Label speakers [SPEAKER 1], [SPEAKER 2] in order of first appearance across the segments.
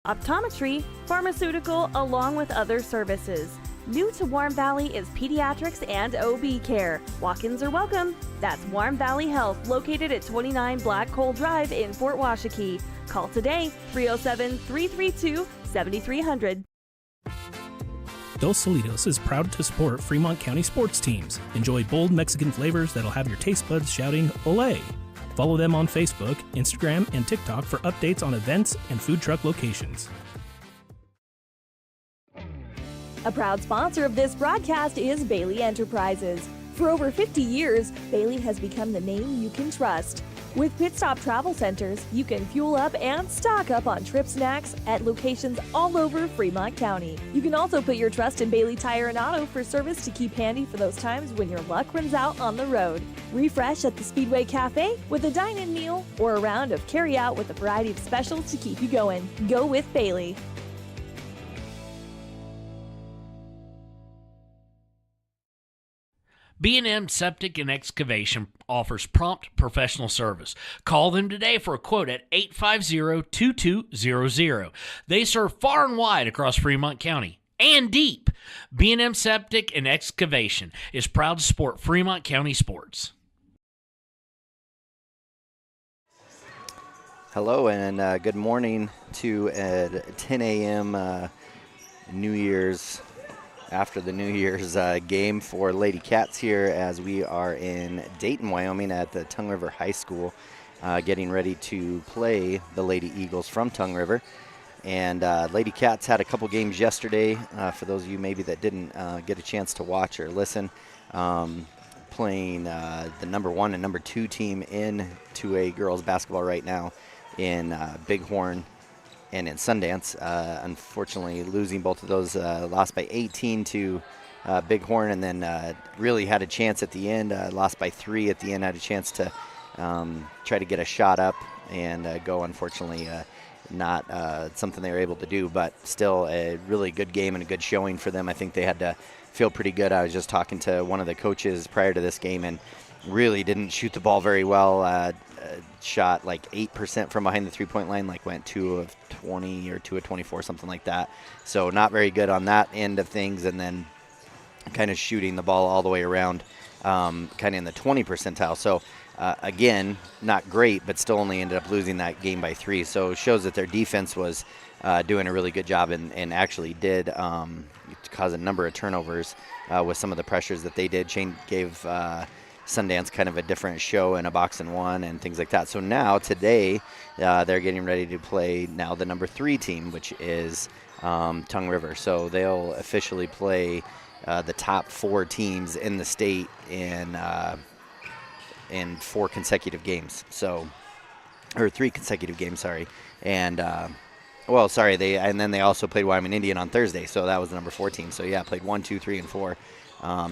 [SPEAKER 1] optometry, pharmaceutical, along with other services. New to Warm Valley is pediatrics and OB care. Walk-ins are welcome. That's Warm Valley Health, located at 29 Black Coal Drive in Fort Washakie. Call today, 307-332-7300.
[SPEAKER 2] Dos Solitos is proud to support Fremont County sports teams. Enjoy bold Mexican flavors that'll have your taste buds shouting, "Olé!" Follow them on Facebook, Instagram, and TikTok for updates on events and food truck locations.
[SPEAKER 1] A proud sponsor of this broadcast is Bailey Enterprises. For over 50 years, Bailey has become the name you can trust. With Pit Stop Travel Centers, you can fuel up and stock up on trip snacks at locations all over Fremont County. You can also put your trust in Bailey Tire and Auto for service to keep handy for those times when your luck runs out on the road. Refresh at the Speedway Cafe with a dine-in meal or a round of carry-out with a variety of specials to keep you going. Go with Bailey.
[SPEAKER 3] B&M Septic and Excavation offers prompt professional service. Call them today for a quote at 850-2200. They serve far and wide across Fremont County and deep. B&M Septic and Excavation is proud to support Fremont County sports.
[SPEAKER 4] Hello and good morning to 10 a.m. New Year's after the New Year's game for Lady Cats here as we are in Dayton, Wyoming at the Tongue River High School getting ready to play the Lady Eagles from Tongue River. And Lady Cats had a couple games yesterday, for those of you maybe that didn't get a chance to watch or listen, playing the number 1 and number 2 team in 2A girls basketball right now in Bighorn and in Sundance. Unfortunately, losing both of those, lost by 18 to Bighorn, and then really had a chance at the end, lost by 3 at the end, had a chance to try to get a shot up and go. Unfortunately, not something they were able to do, but still a really good game and a good showing for them. I think they had to feel pretty good. I was just talking to one of the coaches prior to this game and really didn't shoot the ball very well. Shot like 8% from behind the three-point line, like went 2 of 20 or 2 of 24, something like that. So not very good on that end of things, and then kind of shooting the ball all the way around, kind of in the 20 percentile. So again, not great, but still only ended up losing that game by 3. So it shows that their defense was doing a really good job and actually did cause a number of turnovers with some of the pressures that they did. Shane gave Sundance kind of a different show in a box and one and things like that. So now today they're getting ready to play now the number 3 team, which is Tongue River. So they'll officially play the top 4 teams in the state in 4 consecutive games. So, or 3 consecutive games, sorry. And and then they also played Wyoming Indian on Thursday. So that was the number 4 team. So yeah, played 1, 2, 3, and 4.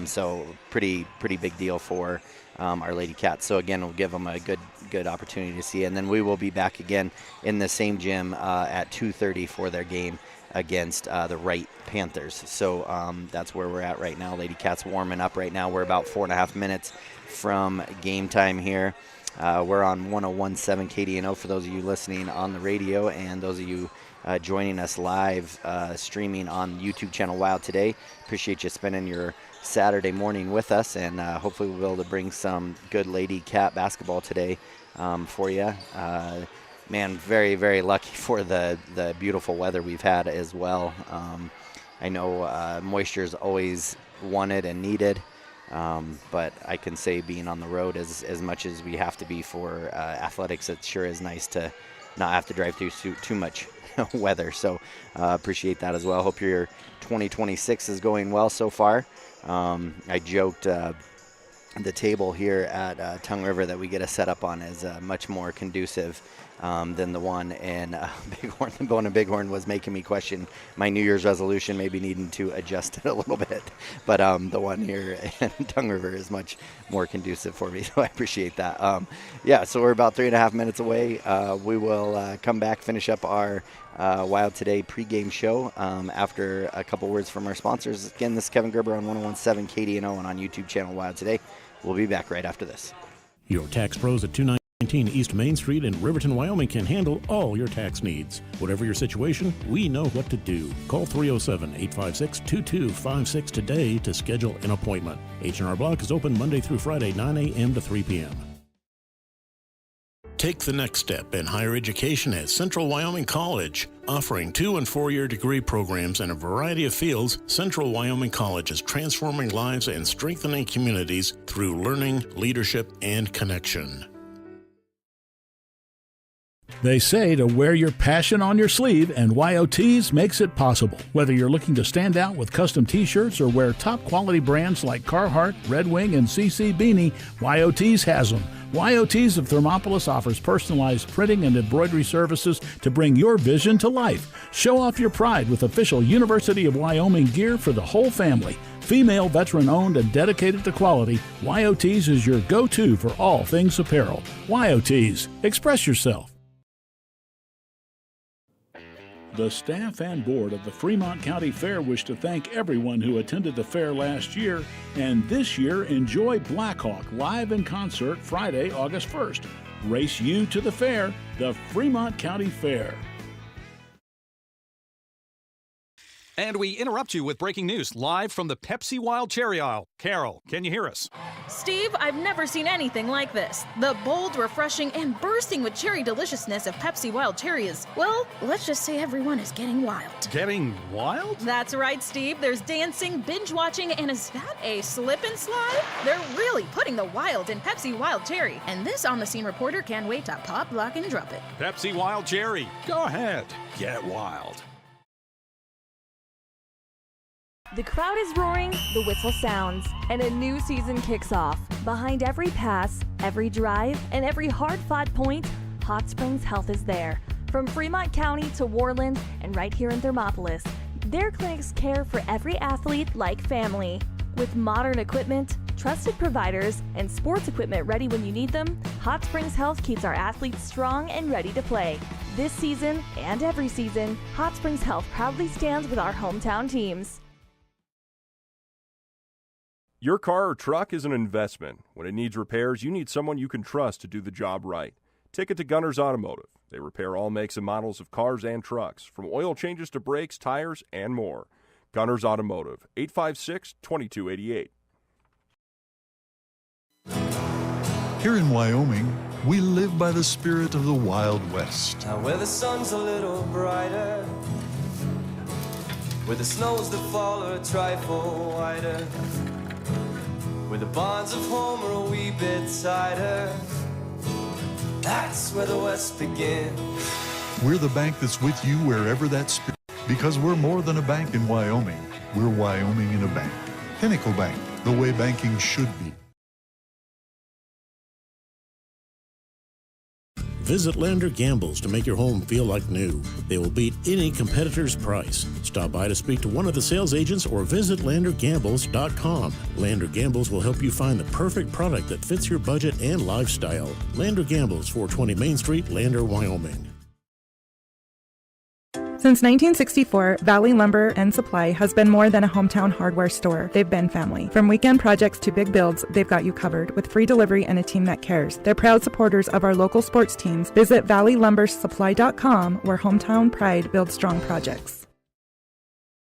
[SPEAKER 4] So pretty big deal for our Lady Cats. So again, we'll give them a good opportunity to see. And then we will be back again in the same gym at 2:30 for their game against the Wright Panthers. So that's where we're at right now. Lady Cats warming up right now. We're about 4.5 minutes from game time here. We're on 101.7 KDNO for those of you listening on the radio, and those of you joining us live streaming on YouTube channel Wild Today. Appreciate you spending your Saturday morning with us, and hopefully we'll be able to bring some good Lady Cat basketball today for you. Man, very, very lucky for the beautiful weather we've had as well. I know moisture is always wanted and needed, but I can say being on the road as much as we have to be for athletics, it sure is nice to not have to drive through too much weather. So appreciate that as well. Hope your 2026 is going well so far. I joked the table here at Tongue River that we get a setup on is much more conducive than the one in Bighorn. The one in Bighorn was making me question my New Year's resolution, maybe needing to adjust it a little bit. But the one here in Tongue River is much more conducive for me, so I appreciate that. Yeah, so we're about 3.5 minutes away. We will come back, finish up our Wild Today pregame show after a couple words from our sponsors. Again, this is Kevin Gerber on 101.7 KDNO and on YouTube channel Wild Today. We'll be back right after this.
[SPEAKER 2] Your tax pros at 219
[SPEAKER 5] 19 East Main Street in Riverton, Wyoming can handle all your tax needs. Whatever your situation, we know what to do. Call 307-856-2256 today to schedule an appointment. H&R Block is open Monday through Friday, 9 a.m. to 3 p.m. Take the next step in higher education at Central Wyoming College. Offering 2- and 4-year degree programs in a variety of fields, Central Wyoming College is transforming lives and strengthening communities through learning, leadership, and connection.
[SPEAKER 6] They say to wear your passion on your sleeve, and YOTs makes it possible. Whether you're looking to stand out with custom t-shirts or wear top quality brands like Carhartt, Red Wing, and CC Beanie, YOTs has them. YOTs of Thermopolis offers personalized printing and embroidery services to bring your vision to life. Show off your pride with official University of Wyoming gear for the whole family. Female, veteran-owned, and dedicated to quality, YOTs is your go-to for all things apparel. YOTs. Express yourself. The staff and board of the Fremont County Fair wish to thank everyone who attended the fair last year, and this year enjoy Blackhawk live in concert Friday, August 1st. Race you to the fair, the Fremont County Fair.
[SPEAKER 7] And we interrupt you with breaking news live from the Pepsi Wild Cherry aisle. Carol, can you hear us?
[SPEAKER 8] Steve, I've never seen anything like this. The bold, refreshing, and bursting with cherry deliciousness of Pepsi Wild Cherry is, well, let's just say everyone is getting wild.
[SPEAKER 7] Getting wild?
[SPEAKER 8] That's right, Steve. There's dancing, binge-watching, and is that a slip and slide? They're really putting the wild in Pepsi Wild Cherry. And this on-the-scene reporter can't wait to pop, lock, and drop it.
[SPEAKER 7] Pepsi Wild Cherry. Go ahead. Get wild.
[SPEAKER 1] The crowd is roaring, the whistle sounds, and a new season kicks off. Behind every pass, every drive, and every hard-fought point, Hot Springs Health is there. From Fremont County to Worland and right here in Thermopolis, their clinics care for every athlete like family. With modern equipment, trusted providers, and sports equipment ready when you need them, Hot Springs Health keeps our athletes strong and ready to play. This season and every season, Hot Springs Health proudly stands with our hometown teams.
[SPEAKER 9] Your car or truck is an investment. When it needs repairs, you need someone you can trust to do the job right. Take it to Gunner's Automotive. They repair all makes and models of cars and trucks, from oil changes to brakes, tires, and more. Gunner's Automotive, 856-2288.
[SPEAKER 10] Here in Wyoming, we live by the spirit of the Wild West.
[SPEAKER 11] Now where the sun's a little brighter, where the snows that fall are a trifle wider, where the bonds of home are a wee bit tighter, that's where the West begins.
[SPEAKER 10] We're the bank that's with you wherever that spirit, because we're more than a bank in Wyoming. We're Wyoming in a bank. Pinnacle Bank, the way banking should be.
[SPEAKER 5] Visit Lander Gambles to make your home feel like new. They will beat any competitor's price. Stop by to speak to one of the sales agents or visit LanderGambles.com. Lander Gambles will help you find the perfect product that fits your budget and lifestyle. Lander Gambles, 420 Main Street, Lander, Wyoming.
[SPEAKER 12] Since 1964, Valley Lumber and Supply has been more than a hometown hardware store. They've been family. From weekend projects to big builds, they've got you covered with free delivery and a team that cares. They're proud supporters of our local sports teams. Visit valleylumbersupply.com, where hometown pride builds strong projects.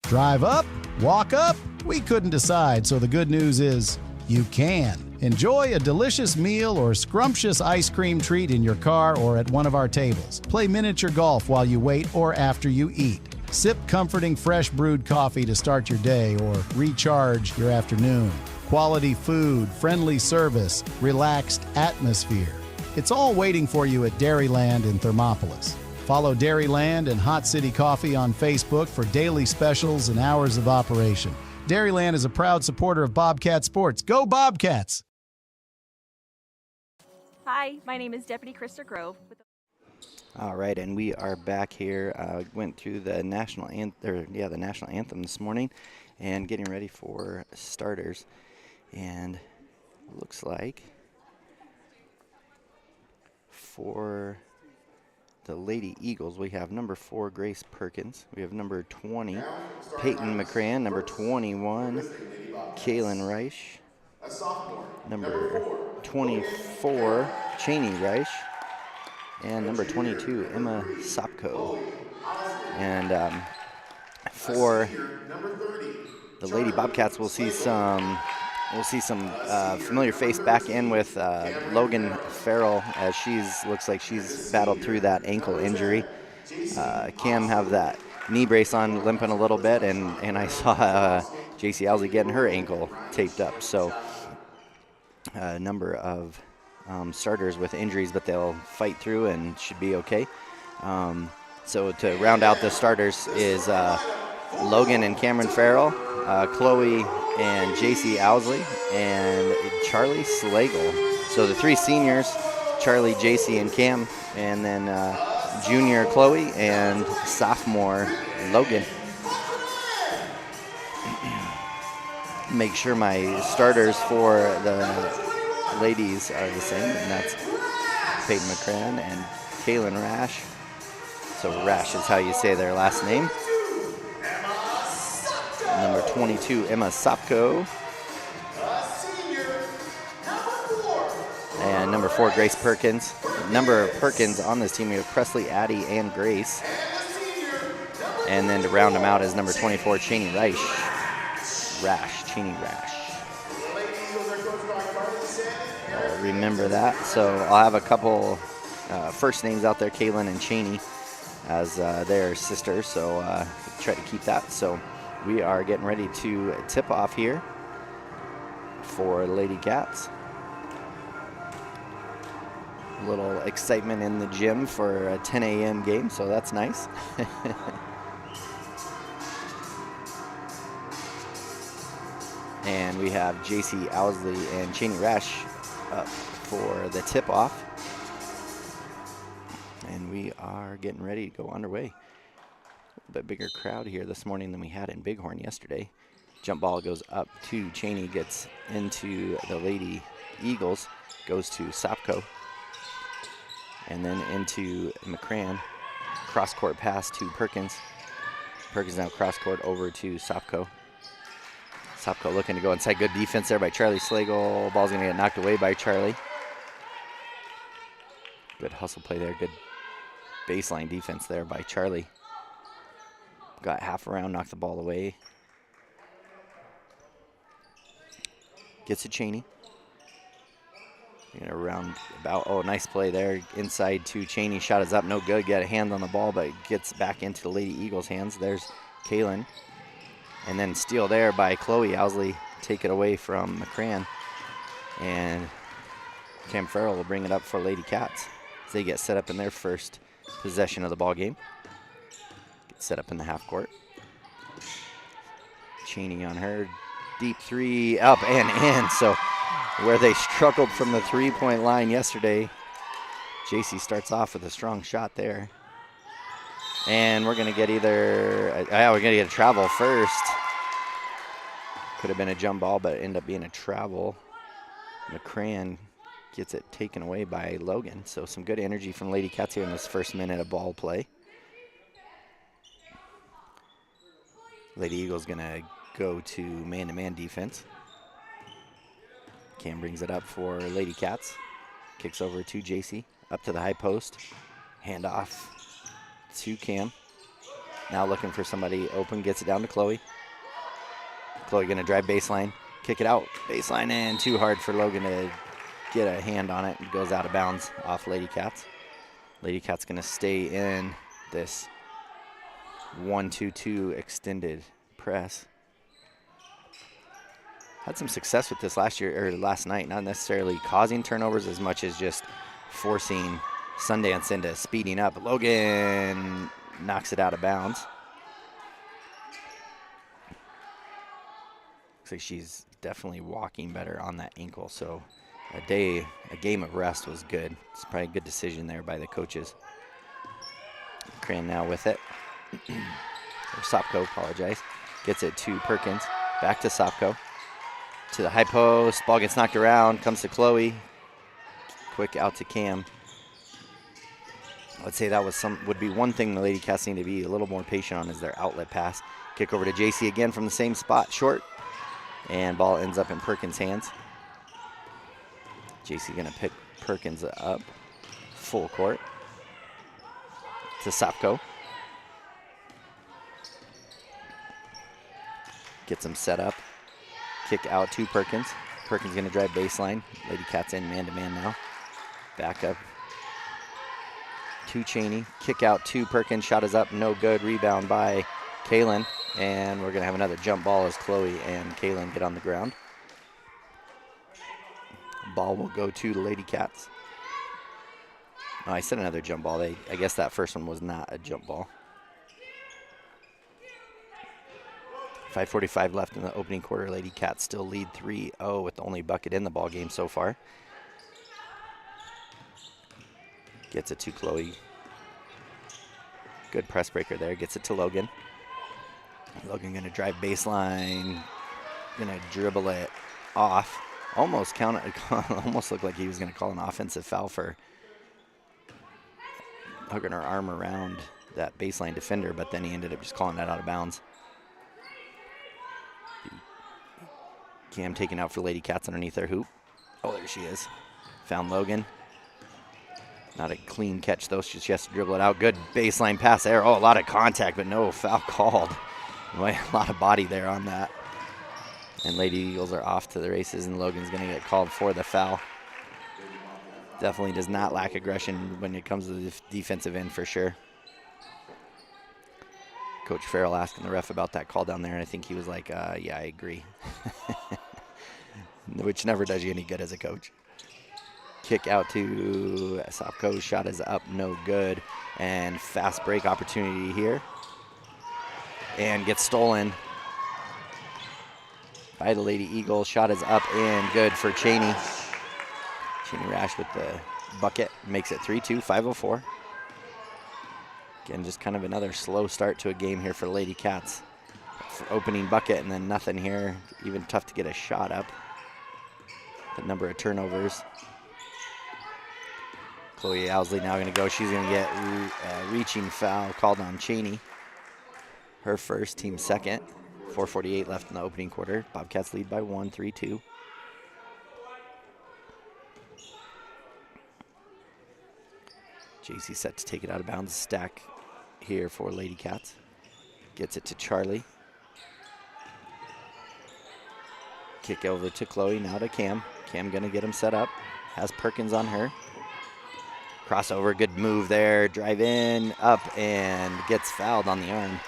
[SPEAKER 13] Drive up? Walk up? We couldn't decide, so the good news is you can. Enjoy a delicious meal or scrumptious ice cream treat in your car or at one of our tables. Play miniature golf while you wait or after you eat. Sip comforting fresh brewed coffee to start your day or recharge your afternoon. Quality food, friendly service, relaxed atmosphere. It's all waiting for you at Dairyland in Thermopolis. Follow Dairyland and Hot City Coffee on Facebook for daily specials and hours of operation. Dairyland is a proud supporter of Bobcat Sports. Go Bobcats!
[SPEAKER 1] Hi, my name is Deputy Krista Grove.
[SPEAKER 4] All right, and we are back here. Went through the national anthem this morning, and getting ready for starters. And looks like for the Lady Eagles, we have number 4 Grace Perkins. We have number 20 Peyton McCran. Number 21 Kaylin Reich. Number 24, Cheney Reich, and number 22, Emma Sopko. And for the Lady Bobcats, we'll see some familiar face back in with Logan Farrell, as looks like she's battled through that ankle injury. Cam have that knee brace on, limping a little bit, and I saw JC Owsley getting her ankle taped up. So a number of starters with injuries, but they'll fight through and should be okay. So to round out the starters is Logan and Cameron Farrell, Chloe and JC Owsley, and Charlie Slagle. So the 3 seniors, Charlie, JC, and Cam, and then junior Chloe and sophomore Logan. Make sure my starters for the ladies are the same, and that's Peyton McCran and Kaylin Rash. So Rash is how you say their last name. Number 22, Emma Sopko. And number 4, Grace Perkins. Number of Perkins on this team, we have Presley, Addie, and Grace. And then to round them out is number 24, Cheney Reich. Cheney Rash. Remember that. So I'll have a couple first names out there, Kaylin and Cheney, as their sisters. So try to keep that. So we are getting ready to tip off here for Lady Cats. A little excitement in the gym for a 10 a.m. game, so that's nice. And we have JC Owsley and Cheney Rash up for the tip-off. And we are getting ready to go underway. A little bit bigger crowd here this morning than we had in Bighorn yesterday. Jump ball goes up to Cheney, gets into the Lady Eagles, goes to Sopko, and then into McCran. Cross-court pass to Perkins. Perkins now cross-court over to Sopko. Sopko looking to go inside. Good defense there by Charlie Slagle. Ball's going to get knocked away by Charlie. Good hustle play there. Good baseline defense there by Charlie. Got half around, knocked the ball away. Gets to Cheney. Around about, oh, nice play there. Inside to Cheney. Shot is up, no good. Got a hand on the ball, but gets back into the Lady Eagles' hands. There's Kaylin. And then steal there by Chloe Owsley. Take it away from McCran. And Cam Farrell will bring it up for Lady Cats as they get set up in their first possession of the ball game. Get set up in the half court. Cheney on her. Deep three, up and in. So where they struggled from the three-point line yesterday, JC starts off with a strong shot there. And we're going to get we're going to get a travel first. Could have been a jump ball, but ended up being a travel. McCran gets it taken away by Logan. So some good energy from Lady Cats here in this first minute of ball play. Lady Eagles going to go to man-to-man defense. Cam brings it up for Lady Cats. Kicks over to JC. Up to the high post. Hand off to Cam. Now looking for somebody open. Gets it down to Chloe. Chloe going to drive baseline. Kick it out. Baseline, and too hard for Logan to get a hand on it. It goes out of bounds off Lady Cats. Lady Cats going to stay in this 1-2-2 extended press. Had some success with this last night, not necessarily causing turnovers as much as just forcing Sundance into speeding up. Logan knocks it out of bounds. Looks like she's definitely walking better on that ankle, so a game of rest was good. It's probably a good decision there by the coaches. Cran now with it. Or Sopko, apologize. Gets it to Perkins. Back to Sopko. To the high post. Ball gets knocked around. Comes to Chloe. Quick out to Cam. I'd say that would be one thing the Lady Cats need to be a little more patient on, is their outlet pass. Kick over to JC again from the same spot. Short. And ball ends up in Perkins' hands. JC going to pick Perkins up full court to Sopko. Gets him set up. Kick out to Perkins. Perkins going to drive baseline. Lady Cats in man-to-man now. Back up to Cheney. Kick out to Perkins. Shot is up. No good. Rebound by Kaylin. And we're going to have another jump ball as Chloe and Kaylin get on the ground. Ball will go to the Lady Cats. Oh, I said another jump ball. I guess that first one was not a jump ball. 5:45 left in the opening quarter. Lady Cats still lead 3-0 with the only bucket in the ball game so far. Gets it to Chloe. Good press breaker there. Gets it to Logan. Logan going to drive baseline. Going to dribble it off. Almost looked like he was going to call an offensive foul for hooking her arm around that baseline defender, but then he ended up just calling that out of bounds. Cam taken out for Lady Cats underneath their hoop. Oh, there she is. Found Logan. Not a clean catch, though. She just has to dribble it out. Good baseline pass there. Oh, a lot of contact, but no foul called. Boy, a lot of body there on that. And Lady Eagles are off to the races, and Logan's going to get called for the foul. Definitely does not lack aggression when it comes to the defensive end, for sure. Coach Farrell asking the ref about that call down there, and I think he was like, yeah, I agree. Which never does you any good as a coach. Kick out to Sopko. Shot is up, no good. And fast break opportunity here. And gets stolen by the Lady Eagle. Shot is up and good for Cheney. Cheney Rash with the bucket. Makes it 3-2, 5:04. Again, just kind of another slow start to a game here for Lady Cats. For opening bucket and then nothing here. Even tough to get a shot up. The number of turnovers. Chloe Owsley now going to go. She's going to get a reaching foul called on Cheney. Her first, team second. 4:48 left in the opening quarter. Bobcats lead by 1, 3-2. JC set to take it out of bounds. Stack here for Lady Cats. Gets it to Charlie. Kick over to Chloe, now to Cam. Cam gonna get him set up. Has Perkins on her. Crossover, good move there. Drive in, up, and gets fouled on the arm.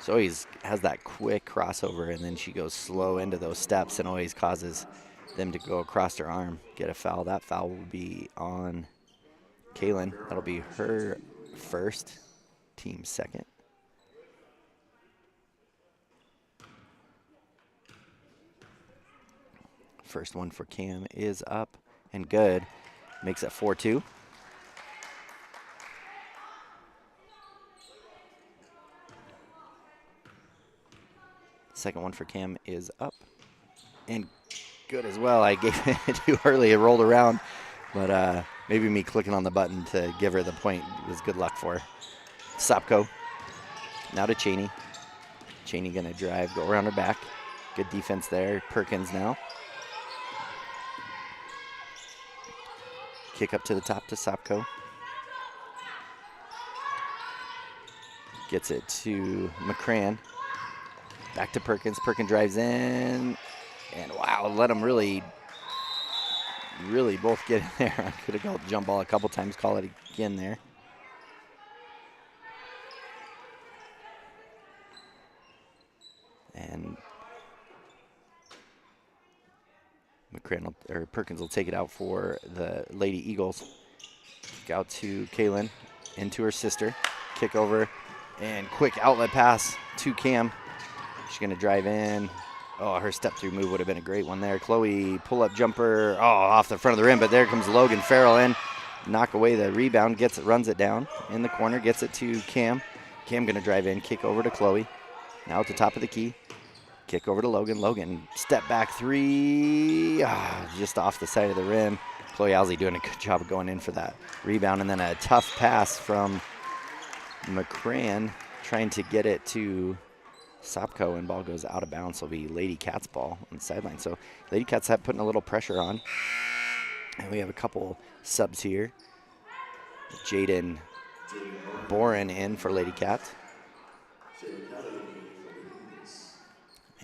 [SPEAKER 4] So he has that quick crossover, and then she goes slow into those steps and always causes them to go across her arm. Get a foul. That foul will be on Kaylin. That'll be her first, team second. First one for Cam is up and good. Makes it 4-2. Second one for Cam is up and good as well. I gave it too early. It rolled around, but maybe me clicking on the button to give her the point was good luck for her. Sopko now to Cheney. Cheney gonna drive, go around her back. Good defense there. Perkins now. Kick up to the top to Sopko. Gets it to McCran. Back to Perkins. Perkins drives in. And wow, let them really both get in there. I could have called jump ball a couple times, call it again there. And Perkins will take it out for the Lady Eagles. Kick out to Kaylin, into her sister. Kick over, and quick outlet pass to Cam. She's going to drive in. Oh, her step-through move would have been a great one there. Chloe, pull-up jumper. Oh, off the front of the rim, but there comes Logan Farrell in. Knock away the rebound, gets it, runs it down in the corner, gets it to Cam. Cam going to drive in, kick over to Chloe. Now at the top of the key. Kick over to Logan. Logan, step back three. Just off the side of the rim. Chloe Owsley doing a good job of going in for that rebound. And then a tough pass from McCran trying to get it to Sopko, and ball goes out of bounds. Will be Lady Cats ball on the sideline. So Lady Cats have putting a little pressure on. And we have a couple subs here. Jaden Boren in for Lady Cats.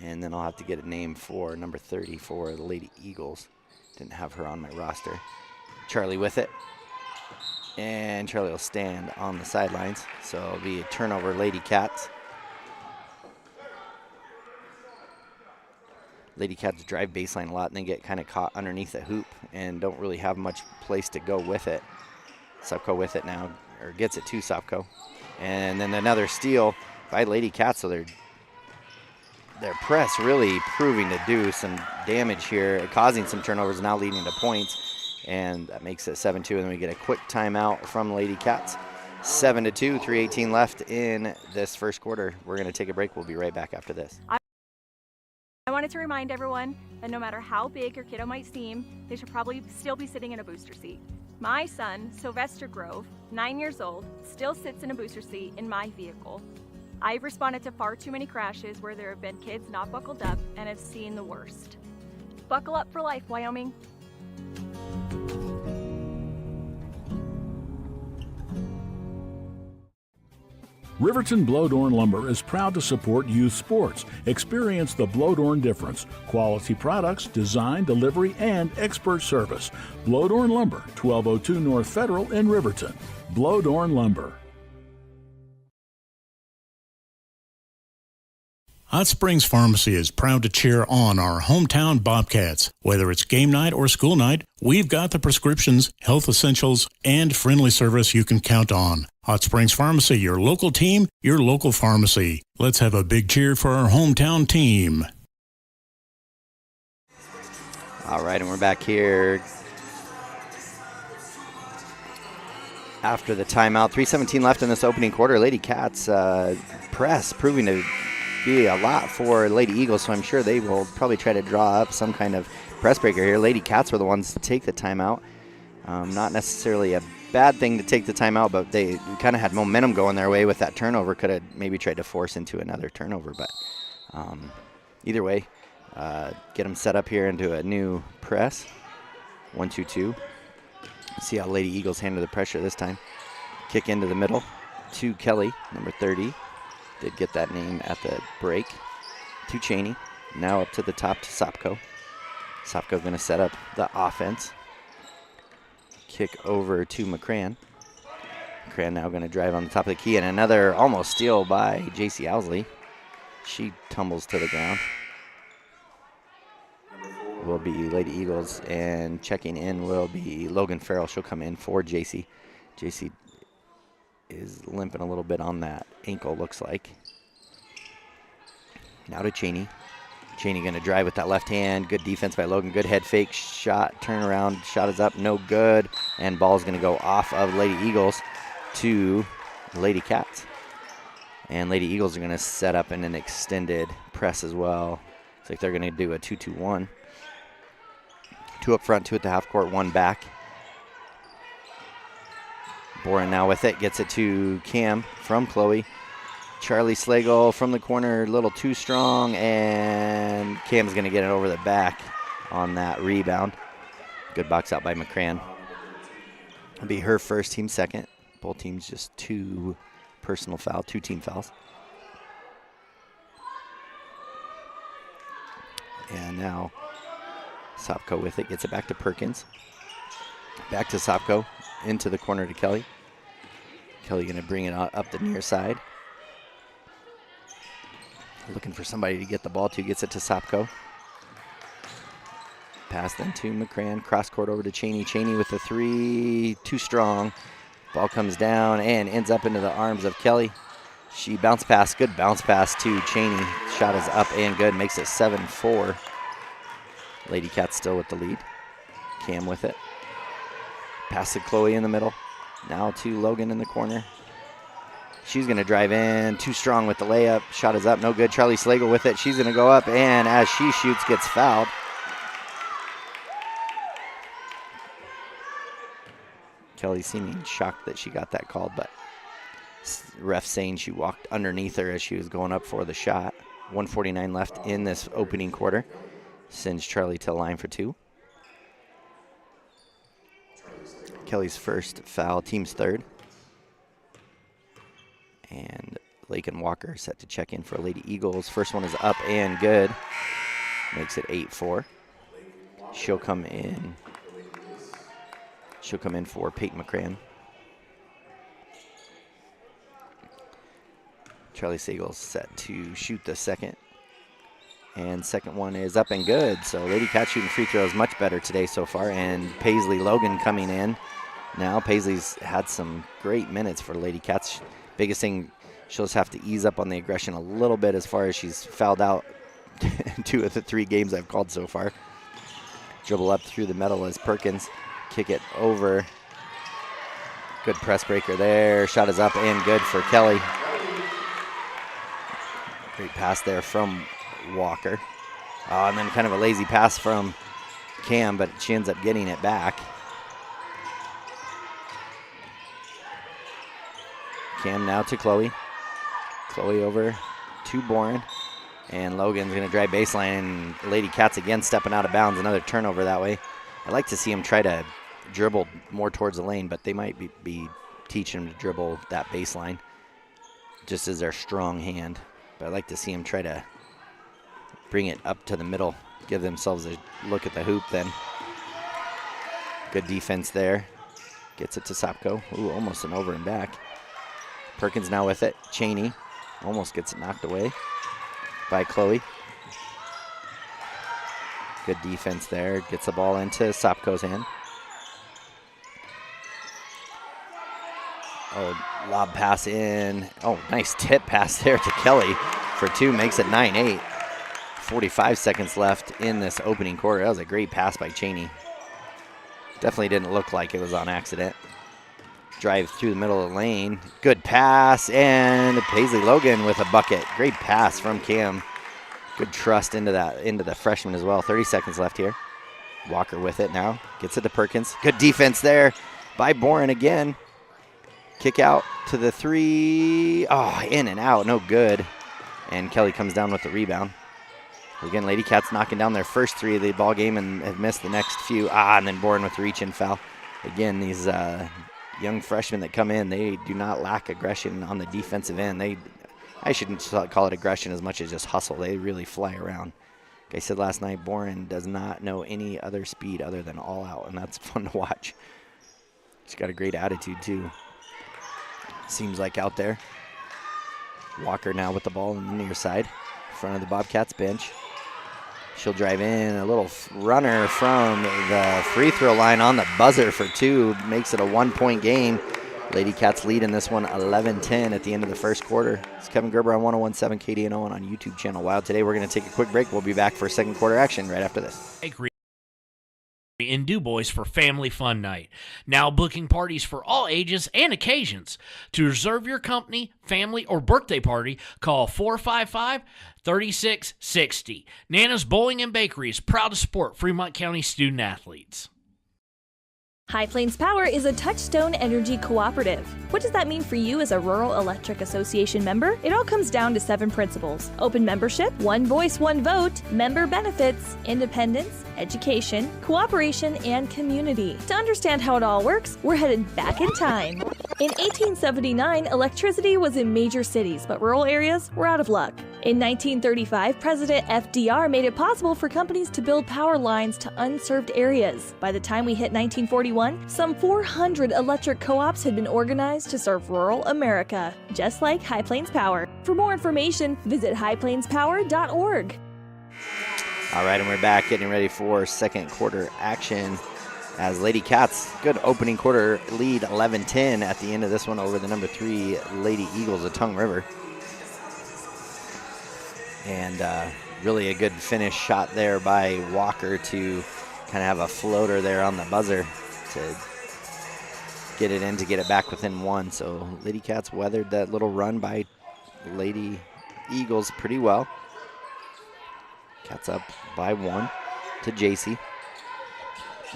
[SPEAKER 4] And then I'll have to get a name for number 30 for the Lady Eagles. Didn't have her on my roster. Charlie with it. And Charlie will stand on the sidelines. So it'll be a turnover, Lady Cats. Lady Cats drive baseline a lot and then get kind of caught underneath the hoop and don't really have much place to go with it. Sopko with it now, or gets it to Sopko. And then another steal by Lady Cats, so their press really proving to do some damage here, causing some turnovers, now leading to points, and that makes it 7-2, and then we get a quick timeout from Lady Cats. 7-2, 3:18 left in this first quarter. We're going to take a break. We'll be right back after this.
[SPEAKER 1] I wanted to remind everyone that no matter how big your kiddo might seem, they should probably still be sitting in a booster seat. My son, Sylvester Grove, 9 years old, still sits in a booster seat in my vehicle. I've responded to far too many crashes where there have been kids not buckled up and have seen the worst. Buckle up for life, Wyoming.
[SPEAKER 6] Riverton Blodorn Lumber is proud to support youth sports. Experience the Blodorn difference. Quality products, design, delivery, and expert service. Blodorn Lumber, 1202 North Federal in Riverton. Blodorn Lumber.
[SPEAKER 5] Hot Springs Pharmacy is proud to cheer on our hometown Bobcats. Whether it's game night or school night, we've got the prescriptions, health essentials, and friendly service you can count on. Hot Springs Pharmacy, your local team, your local pharmacy. Let's have a big cheer for our hometown team.
[SPEAKER 4] All right, and we're back here after the timeout. 3:17 left in this opening quarter. Lady Cats press proving to be a lot for Lady Eagles, so I'm sure they will probably try to draw up some kind of press breaker here. Lady Cats were the ones to take the timeout. Not necessarily a bad thing to take the timeout, but they kind of had momentum going their way with that turnover. Could have maybe tried to force into another turnover, but either way, get them set up here into a new press. 1-2-2. See how Lady Eagles handle the pressure this time. Kick into the middle to Kelly, number 30. Did get that name at the break. To Cheney. Now up to the top to Sopko. Sopko going to set up the offense. Kick over to McCran. McCran now going to drive on the top of the key. And another almost steal by J.C. Owsley. She tumbles to the ground. Will be Lady Eagles. And checking in will be Logan Farrell. She'll come in for J.C. J.C. is limping a little bit on that ankle, looks like. Now to Cheney. Cheney going to drive with that left hand. Good defense by Logan. Good head fake shot. Turn around. Shot is up. No good. And ball's going to go off of Lady Eagles to Lady Cats. And Lady Eagles are going to set up in an extended press as well. Looks like they're going to do a 2-2-1. 2 up front, 2 at the half court, 1 back. Boren now with it, gets it to Cam from Chloe. Charlie Slagle from the corner, a little too strong, and Cam's going to get it over the back on that rebound. Good box out by McCran. It'll be her first, team second. Both teams just 2 personal fouls, 2 team fouls. And now Sopko with it, gets it back to Perkins. Back to Sopko, into the corner to Kelly. Kelly going to bring it up the near side. Looking for somebody to get the ball to, gets it to Sopko. Pass then to McCran, cross court over to Cheney. Cheney with the 3, too strong. Ball comes down and ends up into the arms of Kelly. She bounce pass, good bounce pass to Cheney. Shot is up and good, makes it 7-4. Lady Cats still with the lead. Cam with it. Pass to Chloe in the middle. Now to Logan in the corner. She's going to drive in. Too strong with the layup. Shot is up. No good. Charlie Slagle with it. She's going to go up, and as she shoots, gets fouled. Kelly seeming shocked that she got that called, but ref saying she walked underneath her as she was going up for the shot. 1:49 left in this opening quarter. Sends Charlie to the line for 2. Kelly's first foul, team's third. And Lakin Walker set to check in for Lady Eagles. First one is up and good. Makes it 8-4. She'll come in for Peyton McCran. Charlie Siegel's set to shoot the second. And second one is up and good. So Lady Cats shooting free throws much better today so far. And Paisley Logan coming in. Now Paisley's had some great minutes for Lady Cats. Biggest thing, she'll just have to ease up on the aggression a little bit as far as she's fouled out 2 of the 3 games I've called so far. Dribble up through the middle as Perkins. Kick it over. Good press breaker there. Shot is up and good for Kelly. Great pass there from Walker. And then kind of a lazy pass from Cam, but she ends up getting it back. Cam now to Chloe. Chloe over to Boren. And Logan's going to drive baseline. Lady Cats again stepping out of bounds. Another turnover that way. I'd like to see him try to dribble more towards the lane, but they might be teaching him to dribble that baseline just as their strong hand. But I'd like to see him try to bring it up to the middle, give themselves a look at the hoop then. Good defense there. Gets it to Sopko. Ooh, almost an over and back. Perkins now with it. Cheney almost gets it knocked away by Chloe. Good defense there. Gets the ball into Sopko's hand. Lob pass in. Nice tip pass there to Kelly for 2. Makes it 9-8. 45 seconds left in this opening quarter. That was a great pass by Cheney. Definitely didn't look like it was on accident. Drive through the middle of the lane. Good pass, and Paisley Logan with a bucket. Great pass from Cam. Good trust into the freshman as well. 30 seconds left here. Walker with it now. Gets it to Perkins. Good defense there by Boren again. Kick out to the 3. In and out. No good. And Kelly comes down with the rebound. Again, Lady Cats knocking down their first 3 of the ball game and have missed the next few. And then Boren with the reach-in foul. Again, these young freshmen that come in, they do not lack aggression on the defensive end. I shouldn't call it aggression as much as just hustle. They really fly around. Like I said last night, Boren does not know any other speed other than all out, and that's fun to watch. She's got a great attitude, too. Seems like out there. Walker now with the ball on the near side, in front of the Bobcats bench. She'll drive in. A little runner from the free throw line on the buzzer for 2. Makes it a 1-point game. Lady Cats lead in this one 11-10 at the end of the first quarter. It's Kevin Gerber on 101.7 KDNO and on YouTube channel Wild. Today we're going to take a quick break. We'll be back for second quarter action right after this.
[SPEAKER 3] In DuBois for Family Fun Night. Now booking parties for all ages and occasions. To reserve your company, family, or birthday party, call 455-3660. Nana's Bowling and Bakery is proud to support Fremont County student athletes.
[SPEAKER 1] High Plains Power is a Touchstone Energy cooperative. What does that mean for you as a Rural Electric Association member? It all comes down to 7 principles: open membership, one voice, one vote, member benefits, independence, education, cooperation, and community. To understand how it all works, we're headed back in time. In 1879, electricity was in major cities, but rural areas were out of luck. In 1935, President FDR made it possible for companies to build power lines to unserved areas. By the time we hit 1941, some 400 electric co-ops had been organized to serve rural America, just like High Plains Power. For more information, visit highplainspower.org.
[SPEAKER 4] All right, and we're back getting ready for second quarter action as Lady Cats, good opening quarter lead, 11-10 at the end of this one over the number 3 Lady Eagles of Tongue River. And really a good finish shot there by Walker to kind of have a floater there on the buzzer to get it in to get it back within 1. So Lady Cats weathered that little run by Lady Eagles pretty well. Cats up by 1 to JC.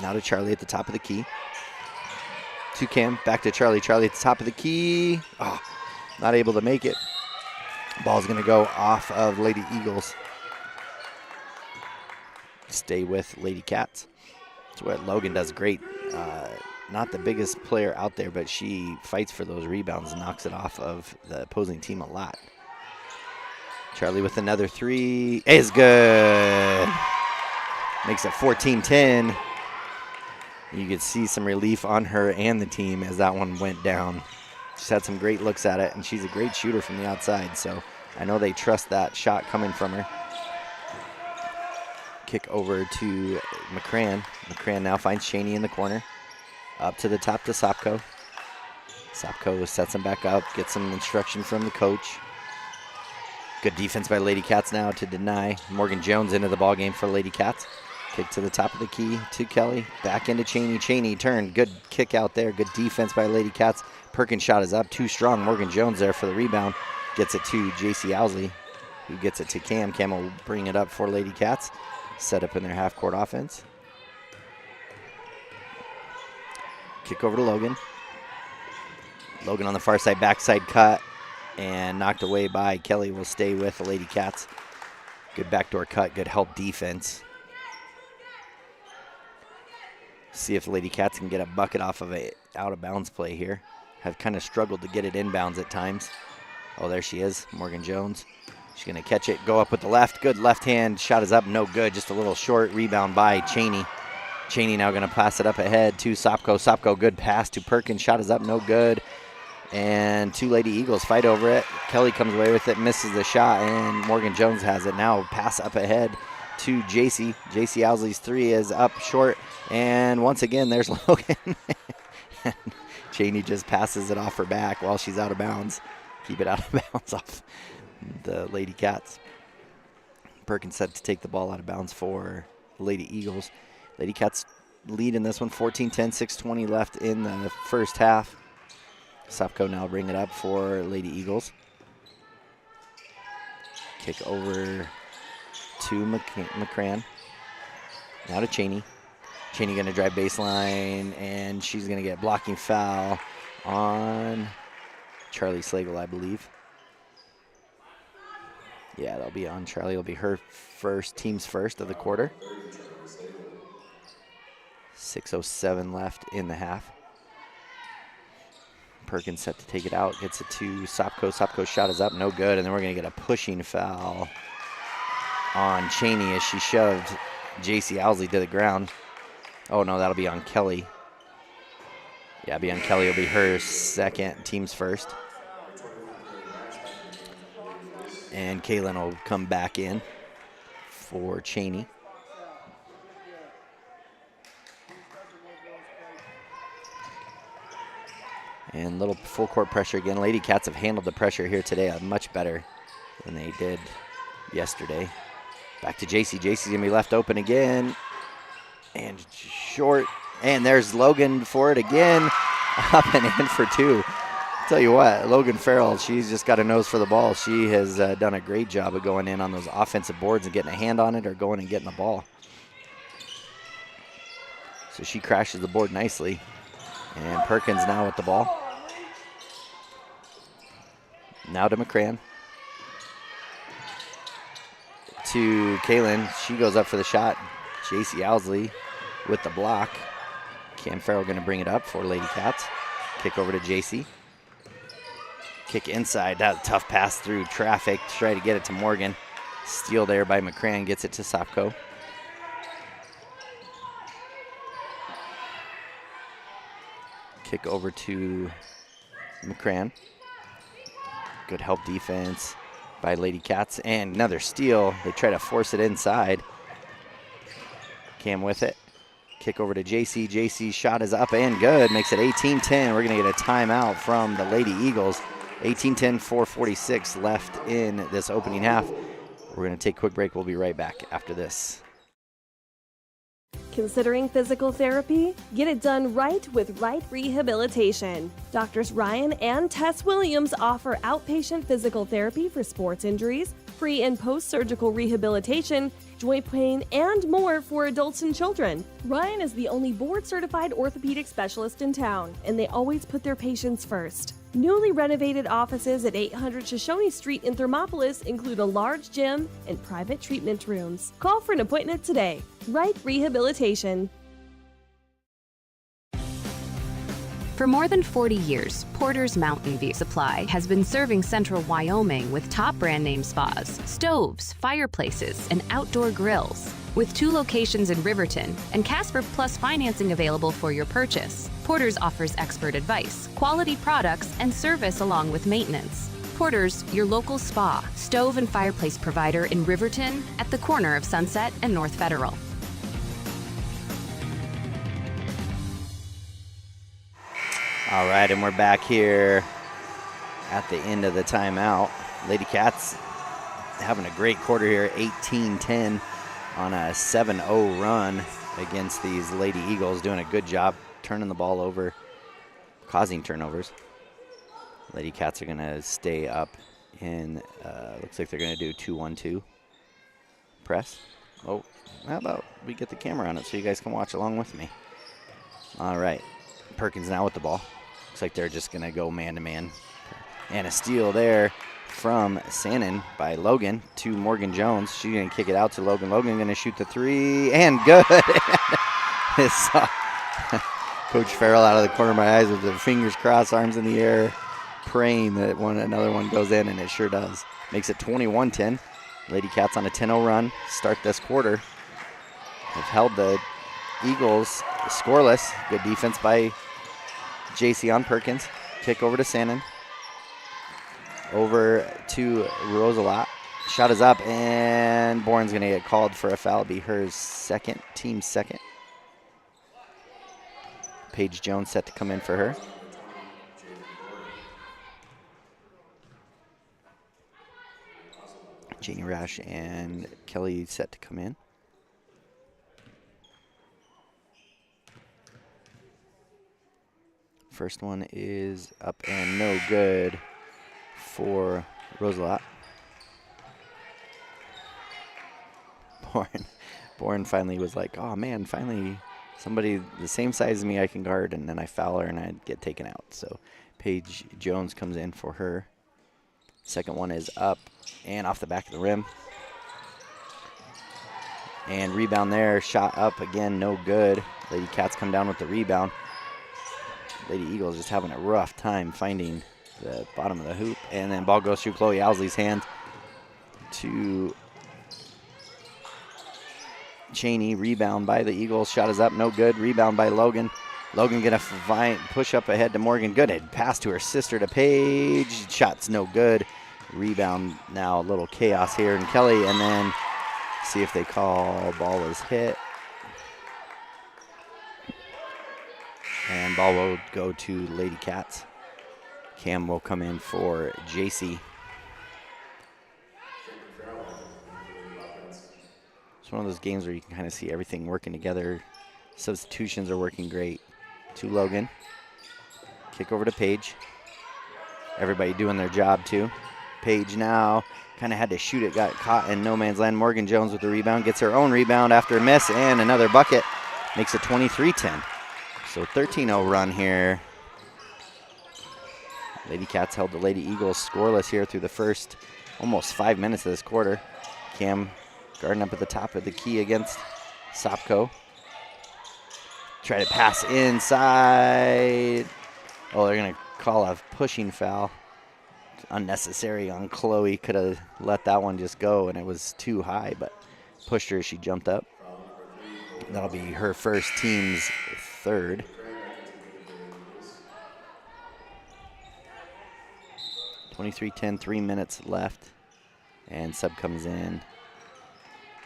[SPEAKER 4] Now to Charlie at the top of the key. To Cam, back to Charlie. Charlie at the top of the key. Not able to make it. Ball's going to go off of Lady Eagles. Stay with Lady Cats. That's what Logan does great. Not the biggest player out there, but she fights for those rebounds and knocks it off of the opposing team a lot. Charlie with another three is good. Makes it 14-10. You could see some relief on her and the team as that one went down. She's had some great looks at it, and she's a great shooter from the outside, so I know they trust that shot coming from her. Kick over to McCran. McCran now finds Cheney in the corner. Up to the top to Sopko. Sopko sets him back up, gets some instruction from the coach. Good defense by Lady Cats now to deny. Morgan Jones into the ballgame for Lady Cats. Kick to the top of the key to Kelly. Back into Cheney. Cheney turned. Good kick out there. Good defense by Lady Cats. Perkins' shot is up. Too strong. Morgan Jones there for the rebound. Gets it to J.C. Owsley, who gets it to Cam. Cam will bring it up for Lady Cats. Set up in their half-court offense. Kick over to Logan. Logan on the far side, backside cut, and knocked away by Kelly. Will stay with the Lady Cats. Good backdoor cut, good help defense. See if Lady Cats can get a bucket off of a out-of-bounds play here. Have kind of struggled to get it inbounds at times. Oh, there she is, Morgan Jones. She's going to catch it, go up with the left. Good left hand, shot is up, no good. Just a little short rebound by Cheney. Cheney now going to pass it up ahead to Sopko. Sopko, good pass to Perkins. Shot is up, no good. And two Lady Eagles fight over it. Kelly comes away with it, misses the shot, and Morgan Jones has it. Now pass up ahead to JC. JC Owsley's three is up short. And once again, there's Logan. Cheney just passes it off her back while she's out of bounds. Keep it out of bounds off the Lady Cats. Perkins set to take the ball out of bounds for Lady Eagles. Lady Cats lead in this one, 14-10, 6:20 left in the first half. Sopko now bring it up for Lady Eagles. Kick over to McCran. Now to Cheney. Cheney going to drive baseline, and she's going to get blocking foul on Charlie Slagle, I believe. Yeah, that'll be on Charlie. It'll be her first, team's first of the quarter. 6:07 left in the half. Perkins set to take it out, gets it to Sopko. Sopko's shot is up, no good, and then we're going to get a pushing foul on Cheney as she shoved J.C. Owsley to the ground. Oh, no, that'll be on Kelly. Yeah, it'll be on Kelly. It'll be her second, team's first. And Kaylin will come back in for Cheney. And little full court pressure again. Lady Cats have handled the pressure here today much better than they did yesterday. Back to JC. JC's going to be left open again. And short. And there's Logan for it again. Up and in for two. Tell you what, Logan Farrell, she's just got a nose for the ball. She has done a great job of going in on those offensive boards and getting a hand on it or going and getting the ball. So she crashes the board nicely. And Perkins now with the ball. Now to McCran. To Kaylin. She goes up for the shot. J.C. Owsley with the block. Cam Farrell going to bring it up for Lady Cats. Kick over to J.C. Kick inside. That tough pass through traffic. Try to get it to Morgan. Steal there by McCran. Gets it to Sopko. Kick over to McCran. Good help defense by Lady Cats. And another steal. They try to force it inside. Cam with it. Kick over to JC. JC's shot is up and good. Makes it 18-10. We're going to get a timeout from the Lady Eagles. 18-10, 4:46 left in this opening half. We're going to take a quick break. We'll be right back after this.
[SPEAKER 1] Considering physical therapy? Get it done right with Right Rehabilitation. Doctors Ryan and Tess Williams offer outpatient physical therapy for sports injuries, pre- and post-surgical rehabilitation, joint pain, and more for adults and children. Ryan is the only board-certified orthopedic specialist in town, and they always put their patients first. Newly renovated offices at 800 Shoshone Street in Thermopolis include a large gym and private treatment rooms. Call for an appointment today. Wright Rehabilitation.
[SPEAKER 14] For more than 40 years, Porter's Mountain View Supply has been serving central Wyoming with top brand name spas, stoves, fireplaces, and outdoor grills. With 2 locations in Riverton and Casper Plus financing available for your purchase, Porter's offers expert advice, quality products, and service along with maintenance. Porter's, your local spa, stove, and fireplace provider in Riverton at the corner of Sunset and North Federal.
[SPEAKER 4] All right, and we're back here at the end of the timeout. Lady Cats having a great quarter here, 18-10 on a 7-0 run against these Lady Eagles, doing a good job turning the ball over, causing turnovers. Lady Cats are going to stay up in, looks like they're going to do 2-1-2 press. Oh, how about we get the camera on it so you guys can watch along with me. All right, Perkins now with the ball. Looks like they're just going to go man-to-man. And a steal there from Sannon by Logan to Morgan Jones. She's going to kick it out to Logan. Logan going to shoot the 3, and good. Coach Farrell out of the corner of my eyes with the fingers crossed, arms in the air, praying that another one goes in, and it sure does. Makes it 21-10. Lady Cats on a 10-0 run. Start this quarter. Have held the Eagles scoreless. Good defense by JC on Perkins. Kick over to Sannon. Over to Rosalot. Shot is up, and Bourne's going to get called for a foul. Be her second, team second. Paige Jones set to come in for her. Janie Rash and Kelly set to come in. First one is up and no good for Rosalot. Bourne finally was like, oh man, finally somebody the same size as me I can guard, and then I foul her and I get taken out. So Paige Jones comes in for her. Second one is up and off the back of the rim. And rebound there, shot up again, no good. Lady Cats come down with the rebound. Lady Eagles just having a rough time finding the bottom of the hoop. And then ball goes through Chloe Owsley's hand to Cheney. Rebound by the Eagles. Shot is up, no good. Rebound by Logan. Logan gonna push up ahead to Morgan. Good pass to her sister to Paige. Shot's no good. Rebound now, a little chaos here. And Kelly, and then see if they call ball was hit. And ball will go to Lady Cats. Cam will come in for JC. It's one of those games where you can kind of see everything working together. Substitutions are working great. To Logan. Kick over to Paige. Everybody doing their job too. Paige now kind of had to shoot it, got caught in no man's land. Morgan Jones with the rebound, gets her own rebound after a miss and another bucket. Makes it 23-10. So 13-0 run here. Lady Cats held the Lady Eagles scoreless here through the first almost 5 minutes of this quarter. Cam guarding up at the top of the key against Sopko. Try to pass inside. Oh, they're going to call a pushing foul. Unnecessary on Chloe. Could have let that one just go, and it was too high, but pushed her as she jumped up. That'll be her first, team's third. (23-10), 3 minutes left, and sub comes in.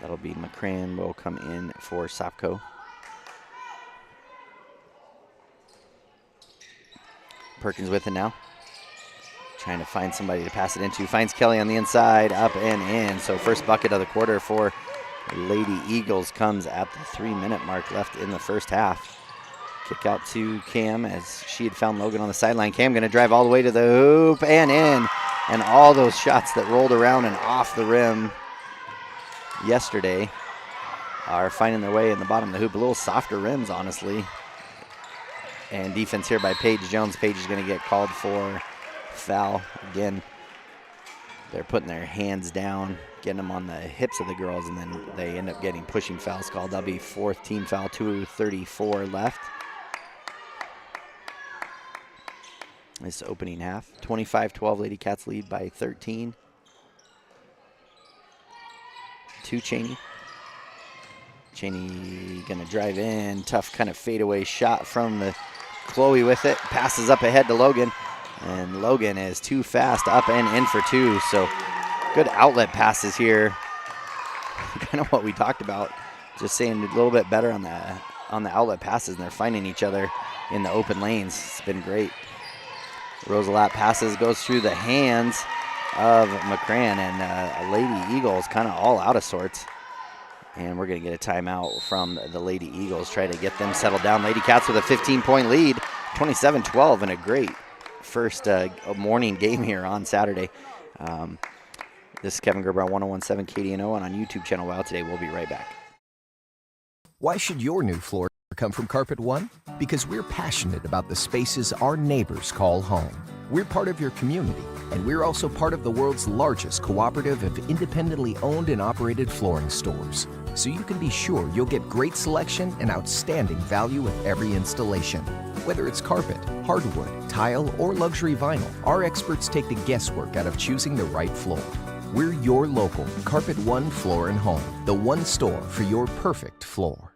[SPEAKER 4] That'll be McCran will come in for Sopko. Perkins with it now. Trying to find somebody to pass it into. Finds Kelly on the inside, up and in. So first bucket of the quarter for Lady Eagles comes at the 3-minute mark left in the first half. Kick out to Cam as she had found Logan on the sideline. Cam going to drive all the way to the hoop and in. And all those shots that rolled around and off the rim yesterday are finding their way in the bottom of the hoop. A little softer rims, honestly. And defense here by Paige Jones. Paige is going to get called for foul. Again, they're putting their hands down, getting them on the hips of the girls, and then they end up getting pushing fouls called. That'll be 4th team foul, 2:34 left. This opening half. 25-12, Lady Cats lead by 13. To Cheney. Cheney gonna drive in, tough kind of fadeaway shot from the Chloe with it. Passes up ahead to Logan, and Logan is too fast, up and in for 2. So good outlet passes here. Kind of what we talked about, just saying a little bit better on the outlet passes, and they're finding each other in the open lanes. It's been great. Rosalat passes, goes through the hands of McCran, and Lady Eagles kind of all out of sorts. And we're going to get a timeout from the Lady Eagles, try to get them settled down. Lady Cats with a 15-point lead, 27-12, and a great first morning game here on Saturday. This is Kevin Gerber on 101.7 KDNO and on YouTube channel Wow Today. We'll be right back.
[SPEAKER 15] Why should your new floor come from Carpet One? Because we're passionate about the spaces our neighbors call home. We're part of your community, and we're also part of the world's largest cooperative of independently owned and operated flooring stores. So you can be sure you'll get great selection and outstanding value with every installation. Whether it's carpet, hardwood, tile, or luxury vinyl, our experts take the guesswork out of choosing the right floor. We're your local Carpet One Floor and Home, the one store for your perfect floor.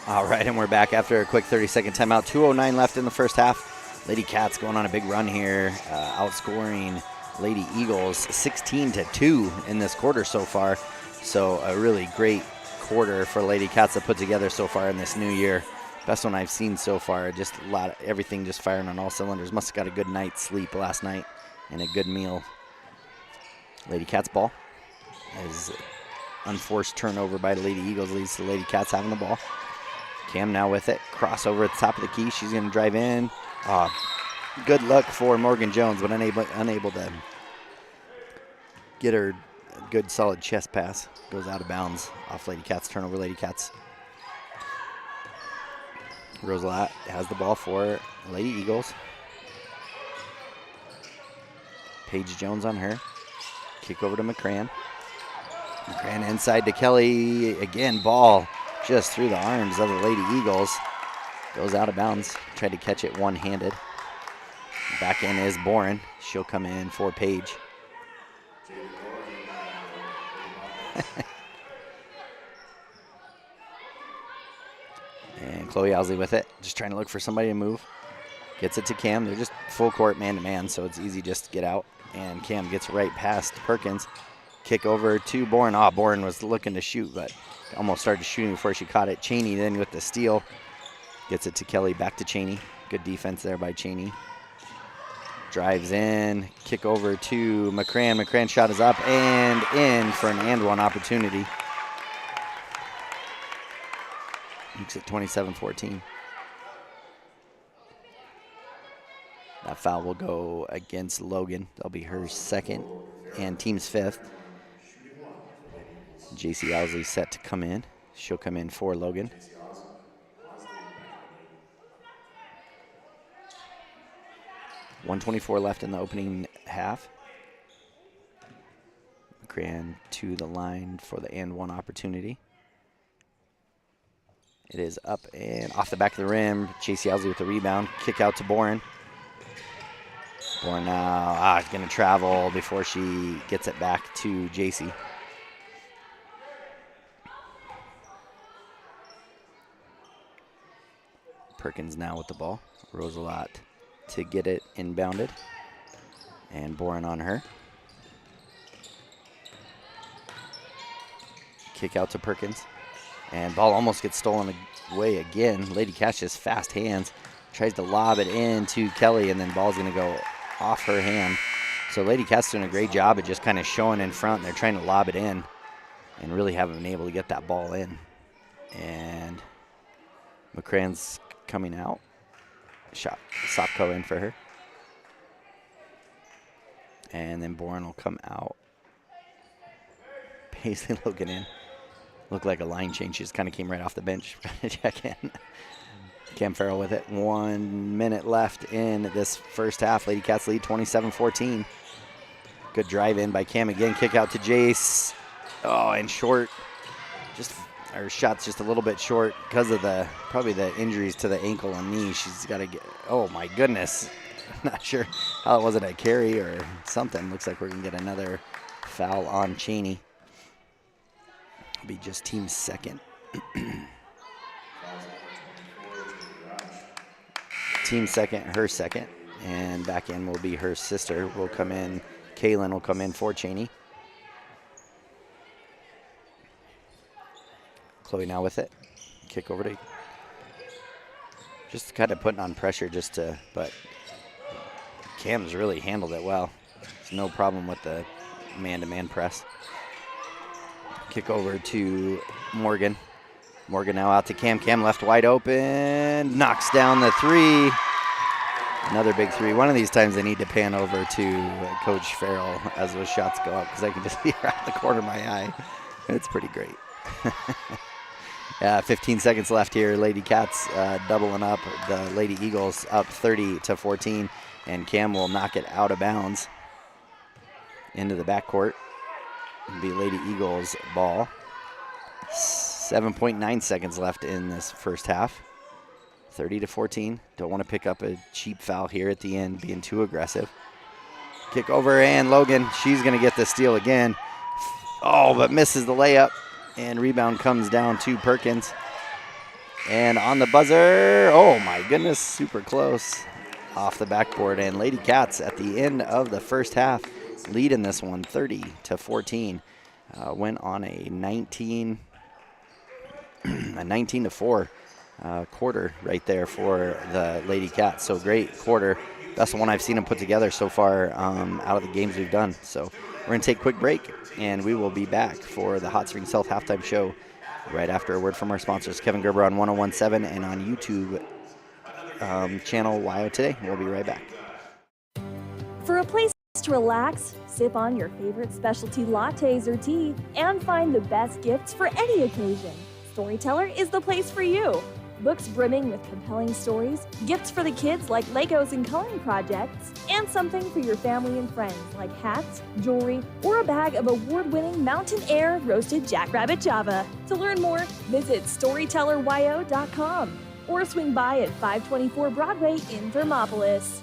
[SPEAKER 4] All right, and we're back after a quick 30-second timeout. 2:09 left in the first half. Lady Cats going on a big run here, outscoring Lady Eagles 16-2 in this quarter so far. So a really great quarter for Lady Cats to put together so far in this new year. Best one I've seen so far. Just a lot of everything just firing on all cylinders. Must have got a good night's sleep last night and a good meal. Lady Cats ball is unforced turnover by the Lady Eagles, leads to Lady Cats having the ball. Cam now with it, crossover at the top of the key. She's going to drive in. Good luck for Morgan Jones, but unable to get her a good solid chest pass. Goes out of bounds off Lady Cats. Turnover, Lady Cats. Rosalat has the ball for Lady Eagles. Paige Jones on her. Kick over to McCran. McCran inside to Kelly. Again, ball just through the arms of the Lady Eagles. Goes out of bounds. Tried to catch it one-handed. Back in is Boren. She'll come in for Paige. And Chloe Owsley with it. Just trying to look for somebody to move. Gets it to Cam. They're just full court man-to-man, so it's easy just to get out. And Cam gets right past Perkins. Kick over to Boren. Boren was looking to shoot, but almost started shooting before she caught it. Cheney then with the steal. Gets it to Kelly, back to Cheney. Good defense there by Cheney. Drives in, kick over to McCran. McCran shot is up and in for an and one opportunity. Makes it 27-14. That foul will go against Logan. That'll be her second and team's fifth. JC Owsley set to come in. She'll come in for Logan. .124 left in the opening half. McCran to the line for the and one opportunity. It is up and off the back of the rim. JC Owsley with the rebound. Kick out to Boren. Boren now going to travel before she gets it back to JC. Perkins now with the ball. Rosalat to get it inbounded. And Boren on her. Kick out to Perkins. And ball almost gets stolen away again. Lady Cats just fast hands. Tries to lob it in to Kelly, and then ball's going to go off her hand. So Lady Cats doing a great job of just kind of showing in front. They're trying to lob it in and really haven't been able to get that ball in. And McCran's coming out. Shot Sopko in for her. And then Boren will come out. Paisley Logan in. Looked like a line change. She just kind of came right off the bench to check in. Cam Farrell with it. 1 minute left in this first half. Lady Cats lead 27-14. Good drive in by Cam again. Kick out to Jace. Oh, and short. Her shot's just a little bit short because of probably the injuries to the ankle and knee. She's got to get, oh my goodness. Not sure how it wasn't a carry or something. Looks like we're going to get another foul on Cheney. It'll be just team second. Team second, her second. And back in will be her sister. Will come in. Kaylin will come in for Cheney. Chloe now with it. Kick over to, just kind of putting on pressure but Cam's really handled it well. There's no problem with the man-to-man press. Kick over to Morgan. Morgan now out to Cam. Cam left wide open. Knocks down the three. Another big three. One of these times I need to pan over to Coach Farrell as those shots go up because I can just see her out the corner of my eye. It's pretty great. 15 seconds left here. Lady Cats doubling up. The Lady Eagles up 30-14. And Cam will knock it out of bounds into the backcourt. It'll be Lady Eagles ball. 7.9 seconds left in this first half. 30-14. Don't want to pick up a cheap foul here at the end, being too aggressive. Kick over, and Logan, she's going to get the steal again. Oh, but misses the layup. And rebound comes down to Perkins. And on the buzzer, oh my goodness, super close. Off the backboard. And Lady Cats at the end of the first half lead in this one, 30-14. Went on a 19-4 quarter right there for the Lady Cats. So great quarter. That's the one I've seen them put together so far out of the games we've done. So we're going to take a quick break, and we will be back for the Hot Springs Health Halftime Show right after a word from our sponsors. Kevin Gerber on 101.7 and on YouTube channel YO Today. We'll be right back.
[SPEAKER 1] For a place to relax, sip on your favorite specialty lattes or tea, and find the best gifts for any occasion, Storyteller is the place for you. Books brimming with compelling stories, gifts for the kids like Legos and coloring projects, and something for your family and friends like hats, jewelry, or a bag of award-winning Mountain Air roasted jackrabbit java. To learn more, visit storytelleryo.com or swing by at 524 Broadway in Thermopolis.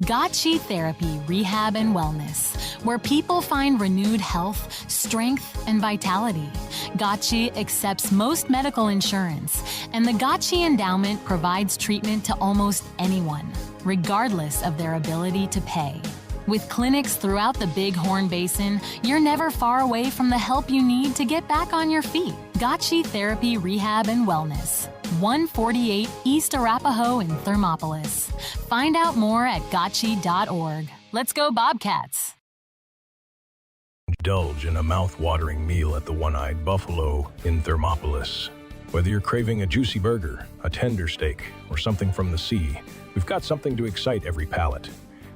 [SPEAKER 16] Gotchi Therapy, Rehab and Wellness, where people find renewed health, strength, and vitality. Gotchi accepts most medical insurance, and the Gotchi Endowment provides treatment to almost anyone, regardless of their ability to pay. With clinics throughout the Bighorn Basin, you're never far away from the help you need to get back on your feet. Gotchi Therapy, Rehab and Wellness, 148 East Arapahoe in Thermopolis. Find out more at gotchi.org. Let's go Bobcats!
[SPEAKER 17] Indulge in a mouth-watering meal at the One-Eyed Buffalo in Thermopolis. Whether you're craving a juicy burger, a tender steak, or something from the sea, we've got something to excite every palate.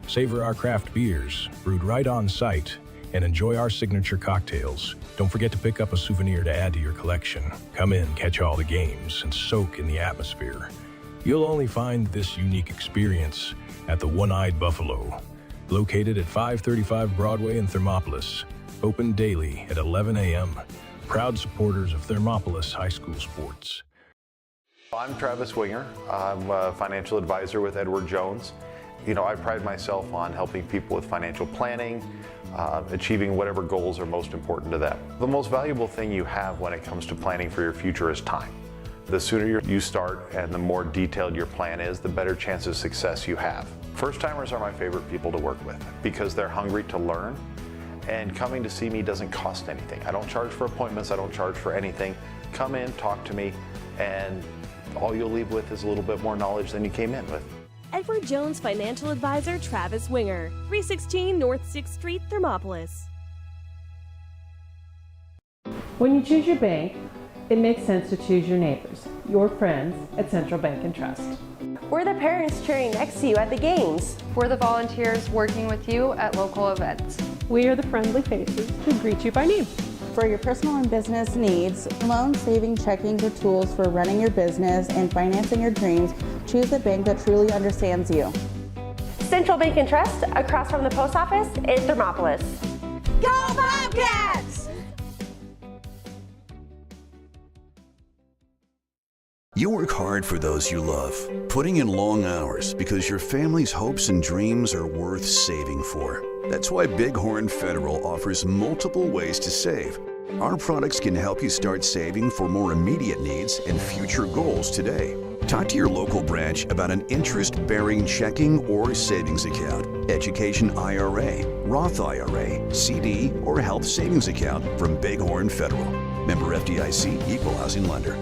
[SPEAKER 17] Savor our craft beers, brewed right on site, and enjoy our signature cocktails. Don't forget to pick up a souvenir to add to your collection. Come in, catch all the games, and soak in the atmosphere. You'll only find this unique experience at the One-Eyed Buffalo, located at 535 Broadway in Thermopolis. Open daily at 11 a.m. Proud supporters of Thermopolis High School sports.
[SPEAKER 18] I'm Travis Winger. I'm a financial advisor with Edward Jones. I pride myself on helping people with financial planning, achieving whatever goals are most important to them. The most valuable thing you have when it comes to planning for your future is time. The sooner you start and the more detailed your plan is, the better chance of success you have. First-timers are my favorite people to work with because they're hungry to learn, and coming to see me doesn't cost anything. I don't charge for appointments, I don't charge for anything. Come in, talk to me, and all you'll leave with is a little bit more knowledge than you came in with.
[SPEAKER 1] Edward Jones Financial Advisor Travis Winger, 316 North 6th Street, Thermopolis.
[SPEAKER 19] When you choose your bank, it makes sense to choose your neighbors, your friends at Central Bank and Trust.
[SPEAKER 20] We're the parents cheering next to you at the games.
[SPEAKER 21] We're the volunteers working with you at local events.
[SPEAKER 19] We are the friendly faces who greet you by name.
[SPEAKER 21] For your personal and business needs, loan, saving, checking, or tools for running your business and financing your dreams, choose a bank that truly understands you.
[SPEAKER 20] Central Bank and Trust, across from the post office in Thermopolis.
[SPEAKER 22] Go Bobcats!
[SPEAKER 23] You work hard for those you love, putting in long hours because your family's hopes and dreams are worth saving for. That's why Bighorn Federal offers multiple ways to save. Our products can help you start saving for more immediate needs and future goals today. Talk to your local branch about an interest-bearing checking or savings account, education IRA, Roth IRA, CD, or health savings account from Bighorn Federal. Member FDIC, Equal Housing Lender.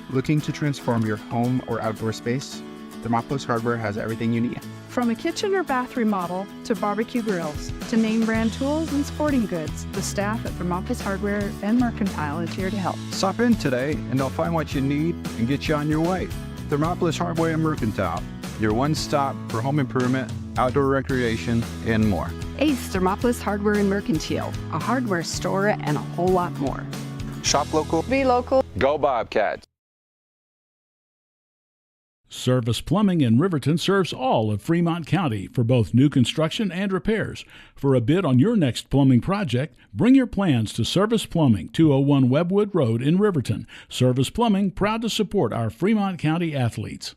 [SPEAKER 24] Looking to transform your home or outdoor space? Thermopolis Hardware has everything you need.
[SPEAKER 25] From a kitchen or bath remodel to barbecue grills to name brand tools and sporting goods, the staff at Thermopolis Hardware and Mercantile is here to help.
[SPEAKER 24] Stop in today and they'll find what you need and get you on your way. Thermopolis Hardware and Mercantile, your one-stop for home improvement, outdoor recreation, and more.
[SPEAKER 26] Ace Thermopolis Hardware and Mercantile, a hardware store and a whole lot more.
[SPEAKER 24] Shop local.
[SPEAKER 26] Be local.
[SPEAKER 24] Go Bobcats.
[SPEAKER 6] Service Plumbing in Riverton serves all of Fremont County for both new construction and repairs. For a bid on your next plumbing project, bring your plans to Service Plumbing, 201 Webwood Road in Riverton. Service Plumbing, proud to support our Fremont County athletes.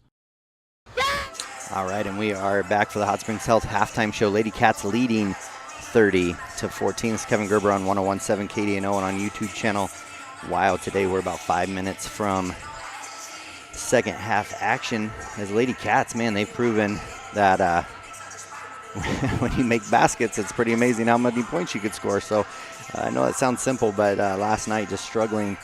[SPEAKER 4] All right, and we are back for the Hot Springs Health halftime show. Lady Cats leading 30-14. It's Kevin Gerber on 101.7 KDNO and on YouTube channel. Wow, today we're about 5 minutes from second half action. As Lady Cats, man, they've proven that when you make baskets, it's pretty amazing how many points you could score. So I know that sounds simple, but last night just struggling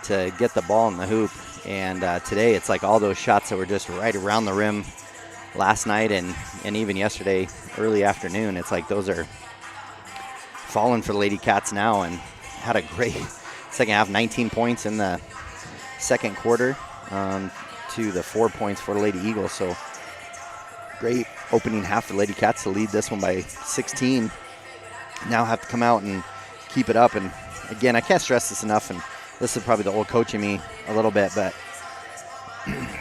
[SPEAKER 4] to get the ball in the hoop. And today it's like all those shots that were just right around the rim last night and even yesterday early afternoon, it's like those are falling for the Lady Cats now, and had a great second half, 19 points in the second quarter. To the 4 points for the Lady Eagles. So great opening half for Lady Cats to lead this one by 16. Now have to come out and keep it up. And again, I can't stress this enough, and this is probably the old coach in me a little bit, but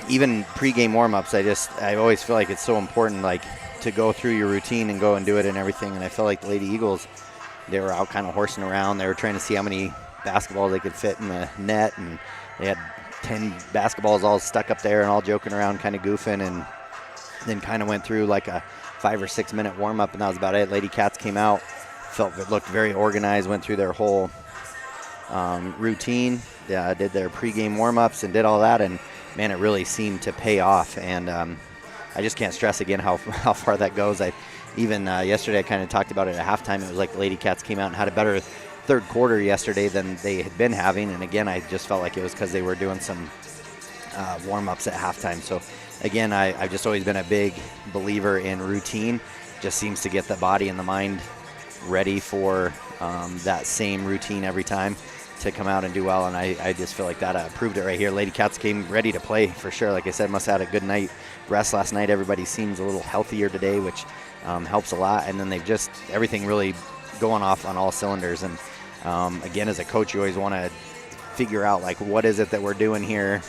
[SPEAKER 4] even pregame warm-ups, I always feel like it's so important, like, to go through your routine and go and do it and everything. And I feel like the Lady Eagles, they were out kind of horsing around. They were trying to see how many basketballs they could fit in the net, and they had 10 basketballs all stuck up there and all joking around, kind of goofing, and then kind of went through like a 5 or 6 minute warm-up, and that was about it. Lady Cats came out, looked very organized, went through their whole routine, did their pregame warm-ups and did all that, and man, it really seemed to pay off. And I just can't stress again how far that goes. Yesterday I kind of talked about it at halftime. It was like the Lady Cats came out and had a better third quarter yesterday than they had been having, and again, I just felt like it was because they were doing some warm-ups at halftime. So again, I've just always been a big believer in routine. Just seems to get the body and the mind ready for that same routine every time to come out and do well, and I just feel like that proved it right here. Lady Cats came ready to play for sure. Like I said, must have had a good night rest last night. Everybody seems a little healthier today, which helps a lot, and then they've just everything really going off on all cylinders. And again, as a coach, you always want to figure out, like, what is it that we're doing here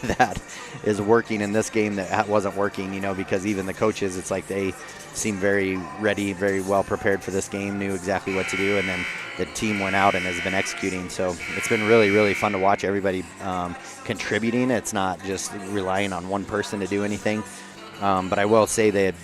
[SPEAKER 4] that is working in this game that wasn't working, because even the coaches, it's like they seem very ready, very well prepared for this game, knew exactly what to do, and then the team went out and has been executing. So it's been really, really fun to watch everybody contributing. It's not just relying on one person to do anything. But I will say that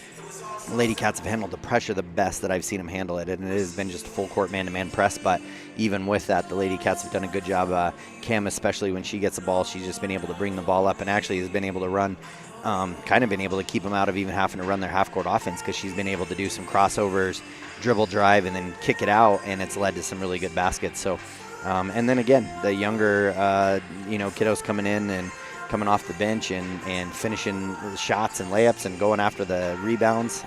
[SPEAKER 4] Lady Cats have handled the pressure the best that I've seen them handle it, and it has been just a full court man-to-man press. But even with that, the Lady Cats have done a good job. Cam, especially when she gets the ball, she's just been able to bring the ball up and actually has been able to run, kind of been able to keep them out of even having to run their half-court offense, because she's been able to do some crossovers, dribble drive, and then kick it out, and it's led to some really good baskets. So, and then again, the younger, kiddos coming in and coming off the bench and finishing shots and layups and going after the rebounds,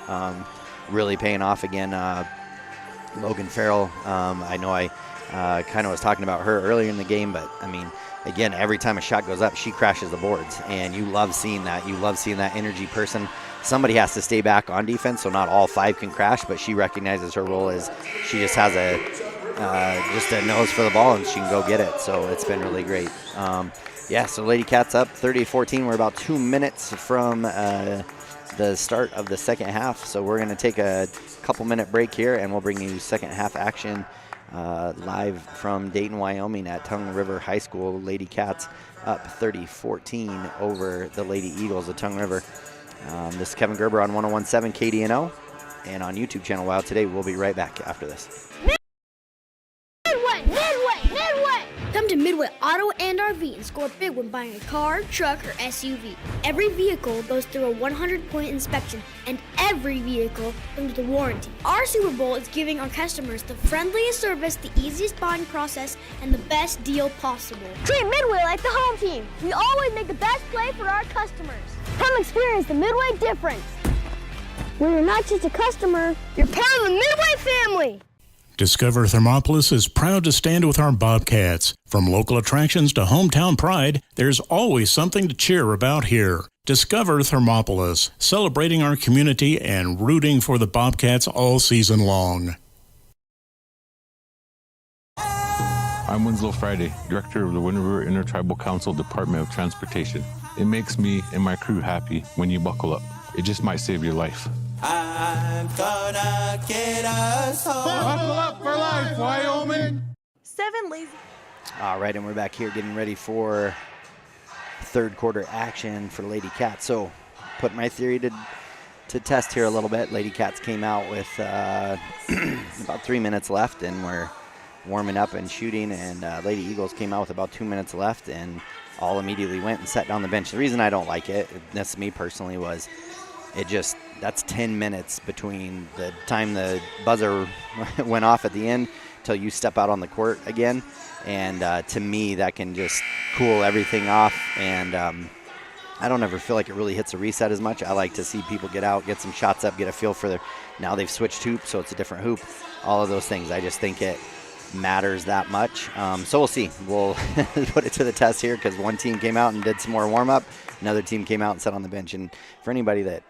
[SPEAKER 4] really paying off again. Logan Farrell, I know I kind of was talking about her earlier in the game, but I mean, again, every time a shot goes up, she crashes the boards, and you love seeing that. You love seeing that energy person. Somebody has to stay back on defense, so not all five can crash, but she recognizes her role as she just has just a nose for the ball, and she can go get it. So it's been really great. Yeah, so Lady Cats up 30-14. We're about 2 minutes from the start of the second half. So we're going to take a couple-minute break here, and we'll bring you second half action live from Dayton, Wyoming at Tongue River High School. Lady Cats up 30-14 over the Lady Eagles of Tongue River. This is Kevin Gerber on 101.7 KDNO and on YouTube channel Wild Today. We'll be right back after this.
[SPEAKER 2] Midway! Come to Midway Auto and RV and score big when buying a car, truck, or SUV. Every vehicle goes through a 100-point inspection, and every vehicle comes with a warranty. Our Super Bowl is giving our customers the friendliest service, the easiest buying process, and the best deal possible.
[SPEAKER 22] Treat Midway like the home team. We always make the best play for our customers. Come experience the Midway difference. Where you're not just a customer, you're part of the Midway family.
[SPEAKER 5] Discover Thermopolis is proud to stand with our Bobcats. From local attractions to hometown pride, there's always something to cheer about here. Discover Thermopolis, celebrating our community and rooting for the Bobcats all season long.
[SPEAKER 7] I'm Winslow Friday, Director of the Wind River Intertribal Council Department of Transportation. It makes me and my crew happy when you buckle up. It just might save your life.
[SPEAKER 8] I'm gonna get us home.
[SPEAKER 9] Buckle up for life, Wyoming.
[SPEAKER 21] 7 lazy.
[SPEAKER 4] All right, and we're back here getting ready for third quarter action for Lady Cats. So put my theory to test here a little bit. Lady Cats came out with about 3 minutes left, and we're warming up and shooting, and Lady Eagles came out with about 2 minutes left, and all immediately went and sat down the bench. The reason I don't like it, that's me personally, was that's 10 minutes between the time the buzzer went off at the end till you step out on the court again. And to me, that can just cool everything off. And I don't ever feel like it really hits a reset as much. I like to see people get out, get some shots up, get a feel for now they've switched hoops, so it's a different hoop. All of those things. I just think it matters that much. So we'll see. We'll put it to the test here, because one team came out and did some more warm-up. Another team came out and sat on the bench. And for anybody that,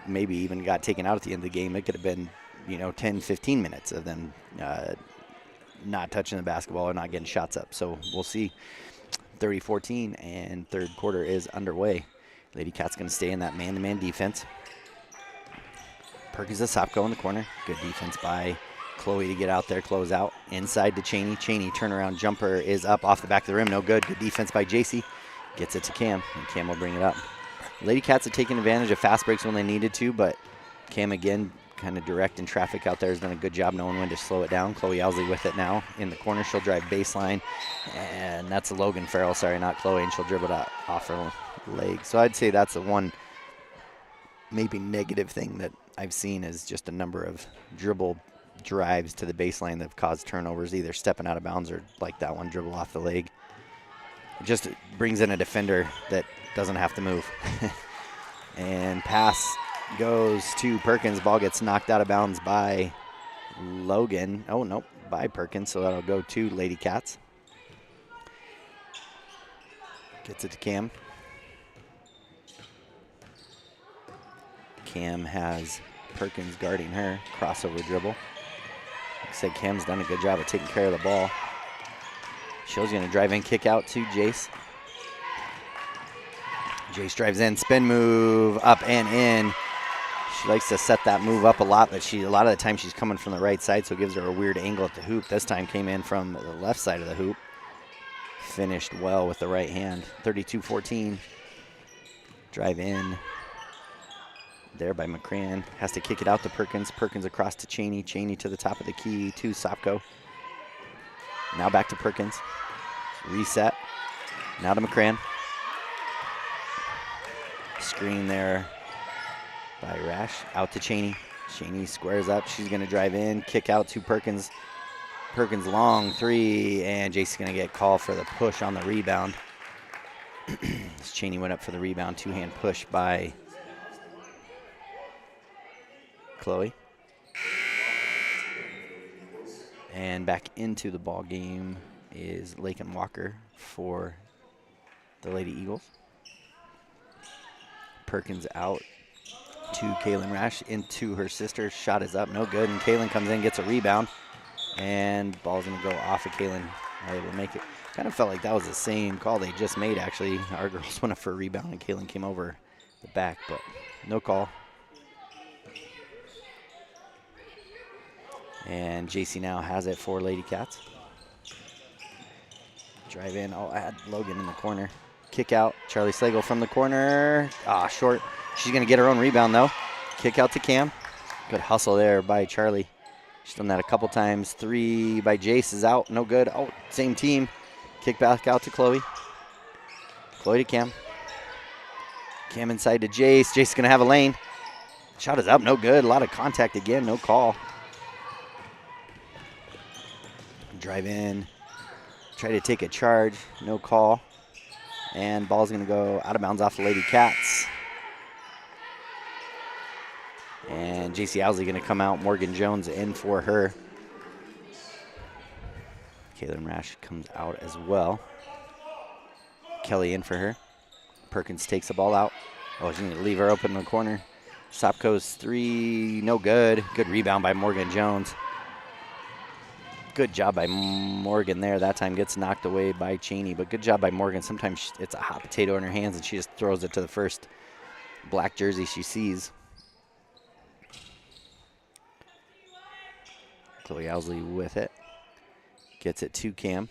[SPEAKER 4] maybe even got taken out at the end of the game, it could have been, 10, 15 minutes of them not touching the basketball or not getting shots up. So we'll see. 30-14, and third quarter is underway. Lady Cat's going to stay in that man-to-man defense. Perkins Asopko in the corner. Good defense by Chloe to get out there, close out. Inside to Cheney. Cheney turnaround jumper is up off the back of the rim. No good. Good defense by JC. Gets it to Cam, and Cam will bring it up. Lady Cats have taken advantage of fast breaks when they needed to, but Cam again kind of directing traffic out there has done a good job knowing when to slow it down. Chloe Owsley with it now in the corner. She'll drive baseline, and that's Logan Farrell, sorry, not Chloe, and she'll dribble it off her leg. So I'd say that's the one maybe negative thing that I've seen, is just a number of dribble drives to the baseline that have caused turnovers, either stepping out of bounds or like that one dribble off the leg. It just brings in a defender that doesn't have to move. And pass goes to Perkins. Ball gets knocked out of bounds by Logan. Oh, nope, by Perkins. So that'll go to Lady Cats. Gets it to Cam. Cam has Perkins guarding her. Crossover dribble. Like I said, Cam's done a good job of taking care of the ball. Show's going to drive in, kick out to Jace. Jace drives in, spin move, up and in. She likes to set that move up a lot, but a lot of the time she's coming from the right side, so it gives her a weird angle at the hoop. This time came in from the left side of the hoop. Finished well with the right hand. 32-14. Drive in. There by McCran. Has to kick it out to Perkins. Perkins across to Cheney. Cheney to the top of the key to Sopko. Now back to Perkins. Reset. Now to McCran. Screen there by Rash. Out to Cheney. Cheney squares up. She's going to drive in. Kick out to Perkins. Perkins long three. And Jason's going to get called for the push on the rebound. Cheney went up for the rebound. Two-hand push by Chloe. And back into the ball game is Lakin Walker for the Lady Eagles. Perkins out to Kaylin Rash into her sister. Shot is up, no good. And Kaylin comes in, gets a rebound. And ball's going to go off of Kaylin. Not able to make it. Kind of felt like that was the same call they just made, actually. Our girls went up for a rebound, and Kaylin came over the back, but no call. And JC now has it for Lady Cats. Drive in. Oh, I had Logan in the corner. Kick out. Charlie Slagle from the corner. Ah, short. She's going to get her own rebound, though. Kick out to Cam. Good hustle there by Charlie. She's done that a couple times. 3 by Jace is out. No good. Oh, same team. Kick back out to Chloe. Chloe to Cam. Cam inside to Jace. Jace is going to have a lane. Shot is up. No good. A lot of contact again. No call. Drive in. Try to take a charge. No call. And ball's going to go out of bounds off the Lady Cats. And JC Owsley going to come out. Morgan Jones in for her. Kaylin Rash comes out as well. Kelly in for her. Perkins takes the ball out. Oh, she's going to leave her open in the corner. Sopko's 3, no good. Good rebound by Morgan Jones. Good job by Morgan there. That time gets knocked away by Cheney, but good job by Morgan. Sometimes it's a hot potato in her hands, and she just throws it to the first black jersey she sees. Chloe Owsley with it. Gets it to Cam.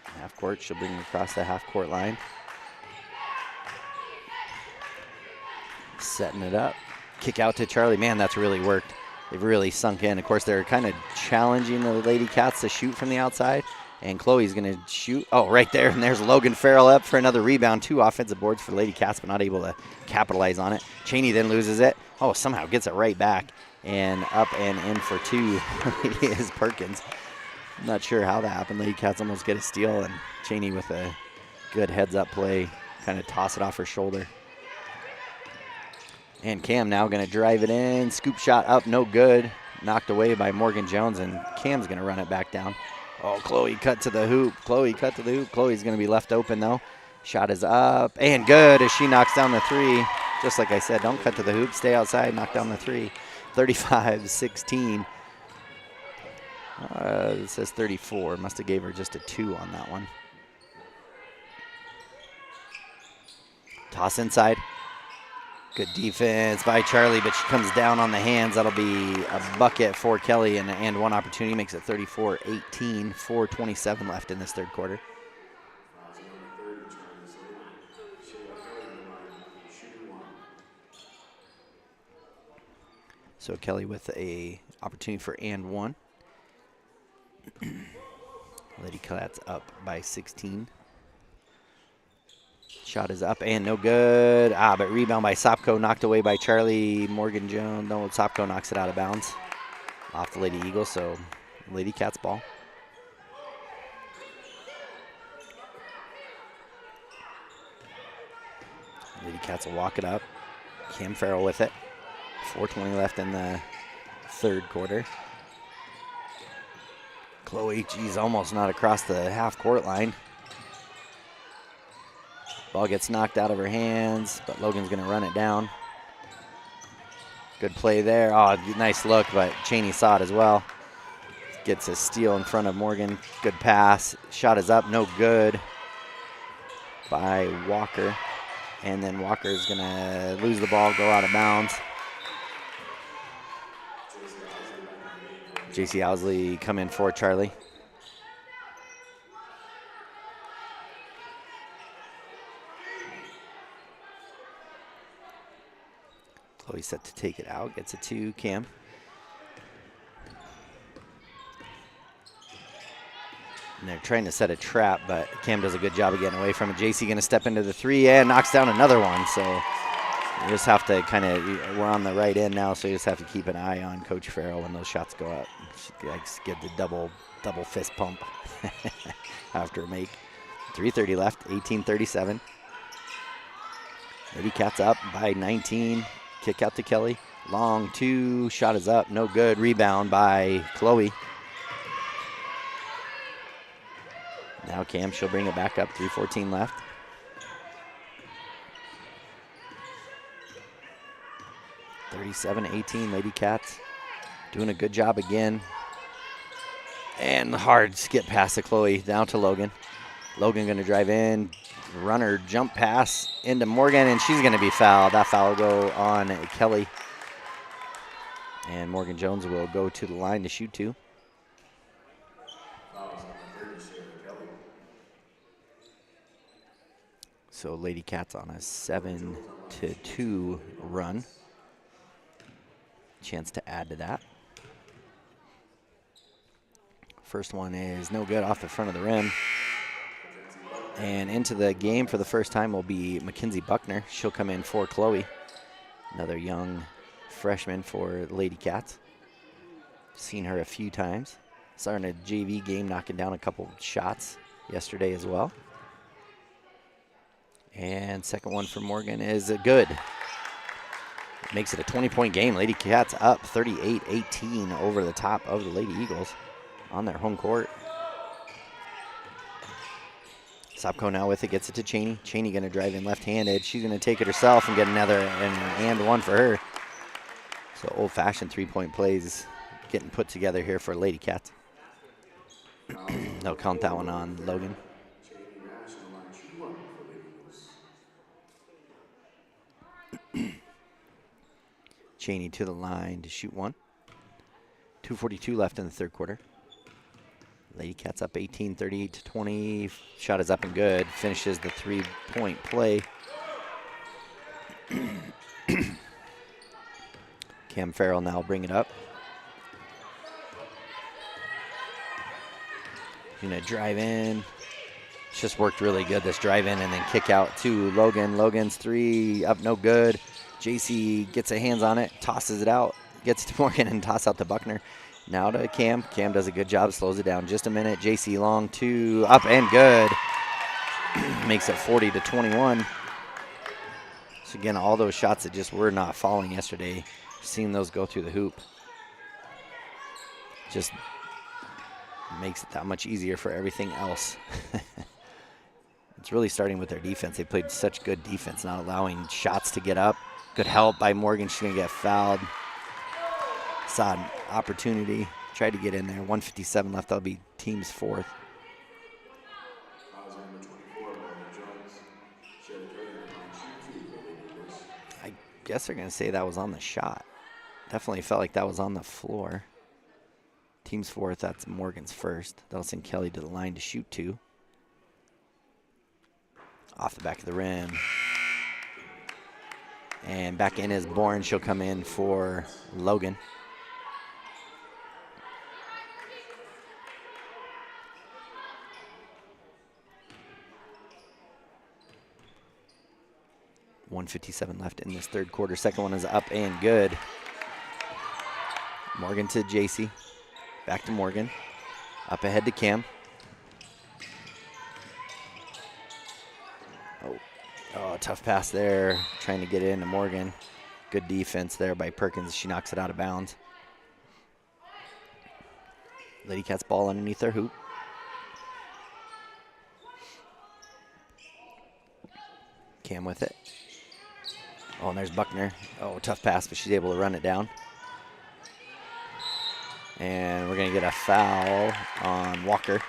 [SPEAKER 4] Half court. She'll bring it across the half court line. Setting it up. Kick out to Charlie. Man, that's really worked. They've really sunk in. Of course, they're kind of challenging the Lady Cats to shoot from the outside. And Chloe's going to shoot. Oh, right there. And there's Logan Farrell up for another rebound. 2 offensive boards for Lady Cats, but not able to capitalize on it. Cheney then loses it. Oh, somehow gets it right back. And up and in for 2 is Perkins. I'm not sure how that happened. Lady Cats almost get a steal, and Cheney with a good heads-up play, kind of toss it off her shoulder. And Cam now going to drive it in. Scoop shot up, no good. Knocked away by Morgan Jones, and Cam's going to run it back down. Oh, Chloe cut to the hoop. Chloe cut to the hoop. Chloe's going to be left open, though. Shot is up and good as she knocks down the 3. Just like I said, don't cut to the hoop. Stay outside, knock down the 3. 35-16. It says 34. Must have gave her just a 2 on that one. Toss inside. Good defense by Charlie, but she comes down on the hands. That'll be a bucket for Kelly, and one opportunity. Makes it 34-18. 4:27 left in this third quarter. So Kelly with a opportunity for and 1. Lady Cats up by 16. Shot is up and no good. But rebound by Sopko, knocked away by Charlie. Morgan Jones. No, Sopko knocks it out of bounds off the Lady Eagles, so Lady Cats ball. Lady Cats will walk it up. Cam Farrell with it. 4:20 left in the third quarter. Chloe, geez, almost not across the half-court line. Ball gets knocked out of her hands, but Logan's going to run it down. Good play there. Oh, nice look, but Cheney saw it as well. Gets a steal in front of Morgan. Good pass. Shot is up, no good by Walker. And then Walker's going to lose the ball, go out of bounds. JC Owsley come in for Charlie. Chloe set to take it out, gets it to Cam. And they're trying to set a trap, but Cam does a good job of getting away from it. JC going to step into the 3 and knocks down another one. So you just have to kind of, we're on the right end now, so you just have to keep an eye on Coach Farrell when those shots go up. She likes to give the double fist pump after a make. 3:30 left, 18-37. Lady Cats up by 19. Kick out to Kelly. Long 2. Shot is up. No good. Rebound by Chloe. Now Cam, she'll bring it back up. 3:14 left. (37-18) Lady Cats doing a good job again. And hard skip pass to Chloe, down to Logan. Logan going to drive in, runner jump pass into Morgan, and she's going to be fouled. That foul will go on Kelly. And Morgan Jones will go to the line to shoot 2. So Lady Cats on a 7-2 run. Chance to add to that. First one is no good, off the front of the rim. And into the game for the first time will be Mackenzie Buckner. She'll come in for Chloe. Another young freshman for Lady Cats. Seen her a few times. Saw her in a JV game knocking down a couple shots yesterday as well. And second one for Morgan is good. Makes it a 20-point game. Lady Cats up 38-18 over the top of the Lady Eagles on their home court. Sopko now with it, gets it to Cheney. Cheney going to drive in left-handed. She's going to take it herself and get another and one for her. So old-fashioned three-point plays getting put together here for Lady Cats. They'll count that one on Logan. Cheney to the line to shoot 1. 2:42 left in the third quarter. Lady Cats up 18, 38-20. Shot is up and good. Finishes the three-point play. Cam Farrell now bring it up. Gonna drive in. It's just worked really good, this drive in and then kick out to Logan. Logan's 3 up, no good. JC gets a hands on it, tosses it out, gets to Morgan and toss out to Buckner. Now to Cam. Cam does a good job, slows it down just a minute. JC long 2 up and good. Makes it 40-21. So again, all those shots that just were not falling yesterday, seeing those go through the hoop just makes it that much easier for everything else. It's really starting with their defense. They played such good defense, not allowing shots to get up. Good help by Morgan. She's going to get fouled. Saw an opportunity. Tried to get in there. 1:57 left. That'll be team's 4th. I guess they're going to say that was on the shot. Definitely felt like that was on the floor. Team's 4th. That's Morgan's 1st. That'll send Kelly to the line to shoot 2. Off the back of the rim. And back in is Bourne. She'll come in for Logan. .157 left in this third quarter. Second one is up and good. Morgan to JC. Back to Morgan. Up ahead to Cam. Oh, tough pass there. Trying to get it into Morgan. Good defense there by Perkins. She knocks it out of bounds. Lady Cats ball underneath their hoop. Cam with it. Oh, and there's Buckner. Oh, tough pass, but she's able to run it down. And we're going to get a foul on Walker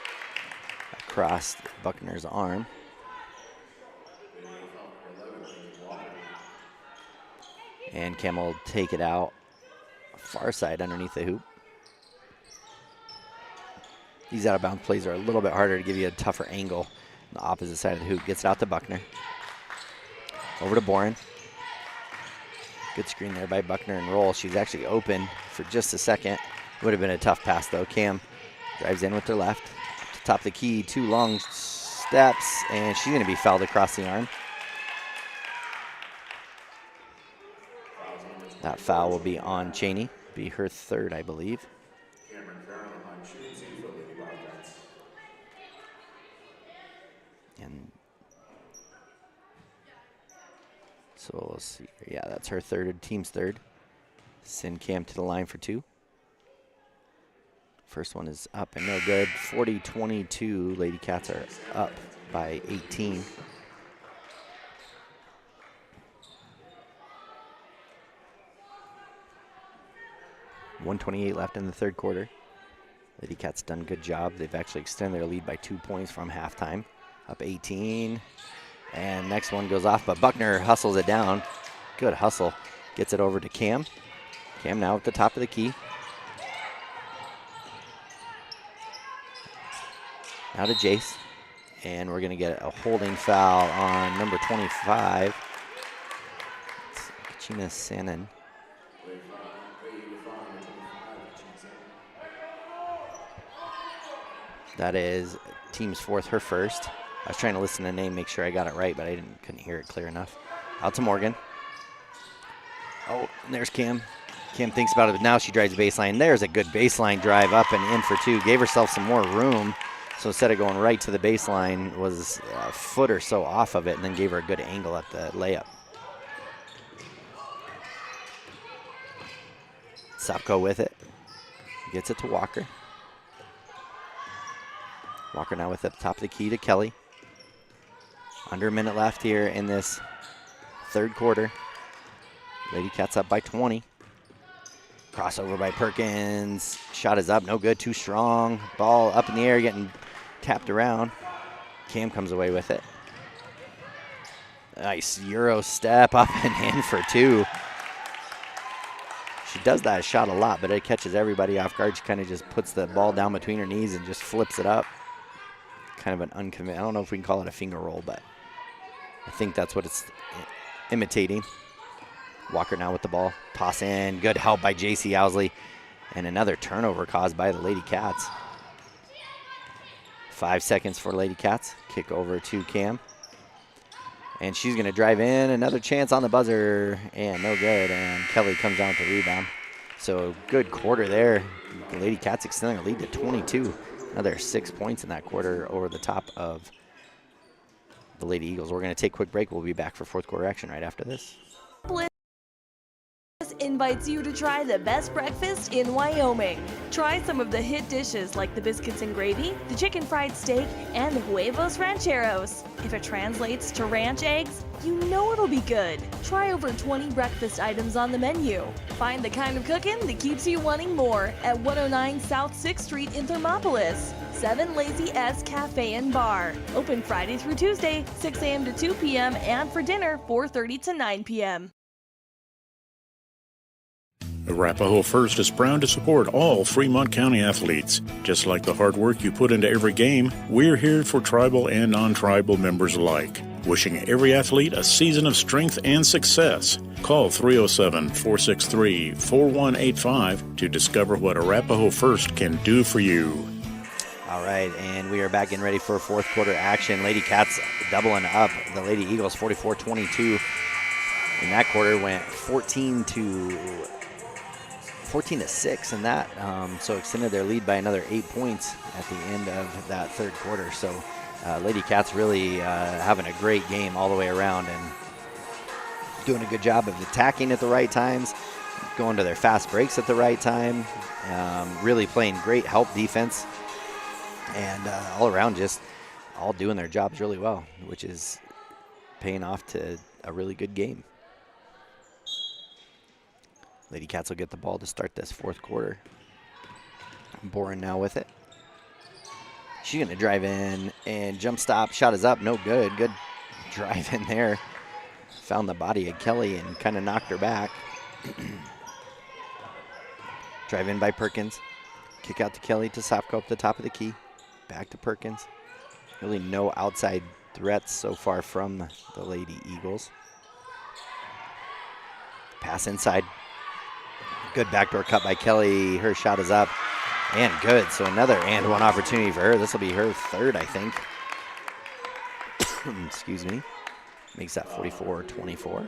[SPEAKER 4] across Buckner's arm. And Cam will take it out far side underneath the hoop. These out-of-bounds plays are a little bit harder to give you a tougher angle. On the opposite side of the hoop. Gets it out to Buckner. Over to Boren. Good screen there by Buckner and roll. She's actually open for just a second. Would have been a tough pass though. Cam drives in with her left. To top of the key, 2 long steps, and she's going to be fouled across the arm. That foul will be on Cheney. Be her 3rd, I believe. And so we'll see. Yeah, that's her 3rd, team's 3rd. Send Cam to the line for 2. First one is up and no good. 40-22. Lady Cats are up by 18. .128 left in the third quarter. Lady Cats done a good job. They've actually extended their lead by 2 points from halftime. Up 18. And next one goes off, but Buckner hustles it down. Good hustle. Gets it over to Cam. Cam now at the top of the key. Now to Jace. And we're going to get a holding foul on number 25. It's Gina Sanin. That is team's fourth, her first. I was trying to listen to the name, make sure I got it right, but I couldn't hear it clear enough. Out to Morgan. Oh, and there's Kim. Kim thinks about it, but now she drives the baseline. There's a good baseline drive up and in for two. Gave herself some more room. So instead of going right to the baseline, was a foot or so off of it, and then gave her a good angle at the layup. Sopko with it. Gets it to Walker. Walker now with it at the top of the key to Kelly. Under a minute left here in this third quarter. Lady Cats up by 20. Crossover by Perkins. Shot is up, no good, too strong. Ball up in the air, getting tapped around. Cam comes away with it. Nice Euro step up and in for two. She does that shot a lot, but it catches everybody off guard. She kind of just puts the ball down between her knees and just flips it up. Kind of an unconventional, I don't know if we can call it a finger roll, but I think that's what it's imitating. Walker now with the ball. Toss in. Good help by J.C. Owsley. And another turnover caused by the Lady Cats. 5 seconds for Lady Cats. Kick over to Cam. And she's going to drive in. Another chance on the buzzer. And no good. And Kelly comes down with the rebound. So good quarter there. The Lady Cats extending a lead to 22. Another 6 points in that quarter over the top of the Lady Eagles. We're going to take a quick break. We'll be back for fourth quarter action right after this.
[SPEAKER 1] Invites you to try the best breakfast in Wyoming. Try some of the hit dishes like the biscuits and gravy, the chicken fried steak, and the huevos rancheros. If it translates to ranch eggs, you know it'll be good. Try over 20 breakfast items on the menu. Find the kind of cooking that keeps you wanting more at 109 South 6th Street in Thermopolis. 7 Lazy S Cafe and Bar. Open Friday through Tuesday, 6 a.m. to 2 p.m. and for dinner, 4:30 to 9 p.m.
[SPEAKER 5] Arapahoe First is proud to support all Fremont County athletes. Just like the hard work you put into every game, we're here for tribal and non-tribal members alike. Wishing every athlete a season of strength and success. Call 307-463-4185 to discover what Arapahoe First can do for you.
[SPEAKER 4] All right, and we are back and ready for fourth quarter action. Lady Cats doubling up. The Lady Eagles 44-22. In that quarter went 14 to 6 in that, so extended their lead by another 8 points at the end of that third quarter. So Lady Cats really having a great game all the way around and doing a good job of attacking at the right times, going to their fast breaks at the right time, really playing great help defense, and all around just all doing their jobs really well, which is paying off to a really good game. Lady Cats will get the ball to start this fourth quarter. Boren now with it. She's going to drive in and jump stop. Shot is up. No good. Good drive in there. Found the body of Kelly and kind of knocked her back. Drive in by Perkins. Kick out to Kelly to Sopko up the top of the key. Back to Perkins. Really no outside threats so far from the Lady Eagles. Pass inside. Good backdoor cut by Kelly. Her shot is up and good. So another and one opportunity for her. This will be her third, I think. Excuse me. Makes that 44-24.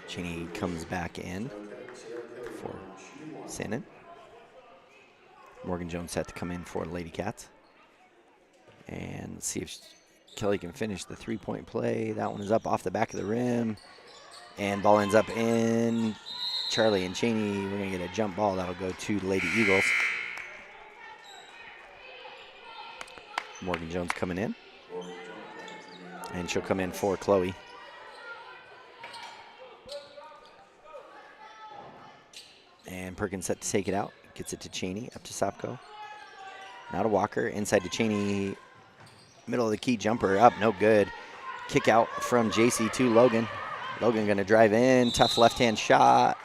[SPEAKER 4] Cheney comes back in for Sanin. Morgan Jones had to come in for Lady Cats. And let's see if Kelly can finish the three-point play. That one is up off the back of the rim. And ball ends up in Charlie and Cheney. We're going to get a jump ball. That'll go to the Lady Eagles. Morgan Jones coming in. And she'll come in for Chloe. And Perkins set to take it out. Gets it to Cheney, up to Sopko. Now to Walker, inside to Cheney. Middle of the key jumper, up, no good. Kick out from JC to Logan. Logan gonna drive in, tough left-hand shot.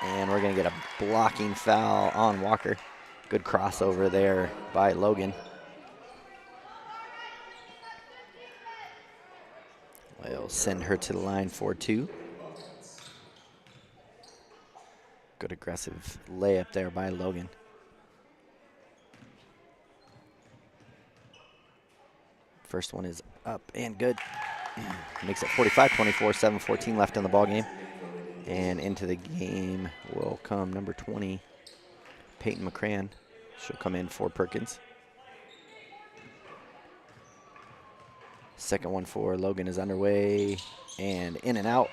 [SPEAKER 4] And we're gonna get a blocking foul on Walker. Good crossover there by Logan. We'll send her to the line for 2. Good aggressive layup there by Logan. First one is up and good. Makes it 45-24, 7:14 left in the ball game. And into the game will come number 20, Peyton McCran. She'll come in for Perkins. Second one for Logan is underway and in and out.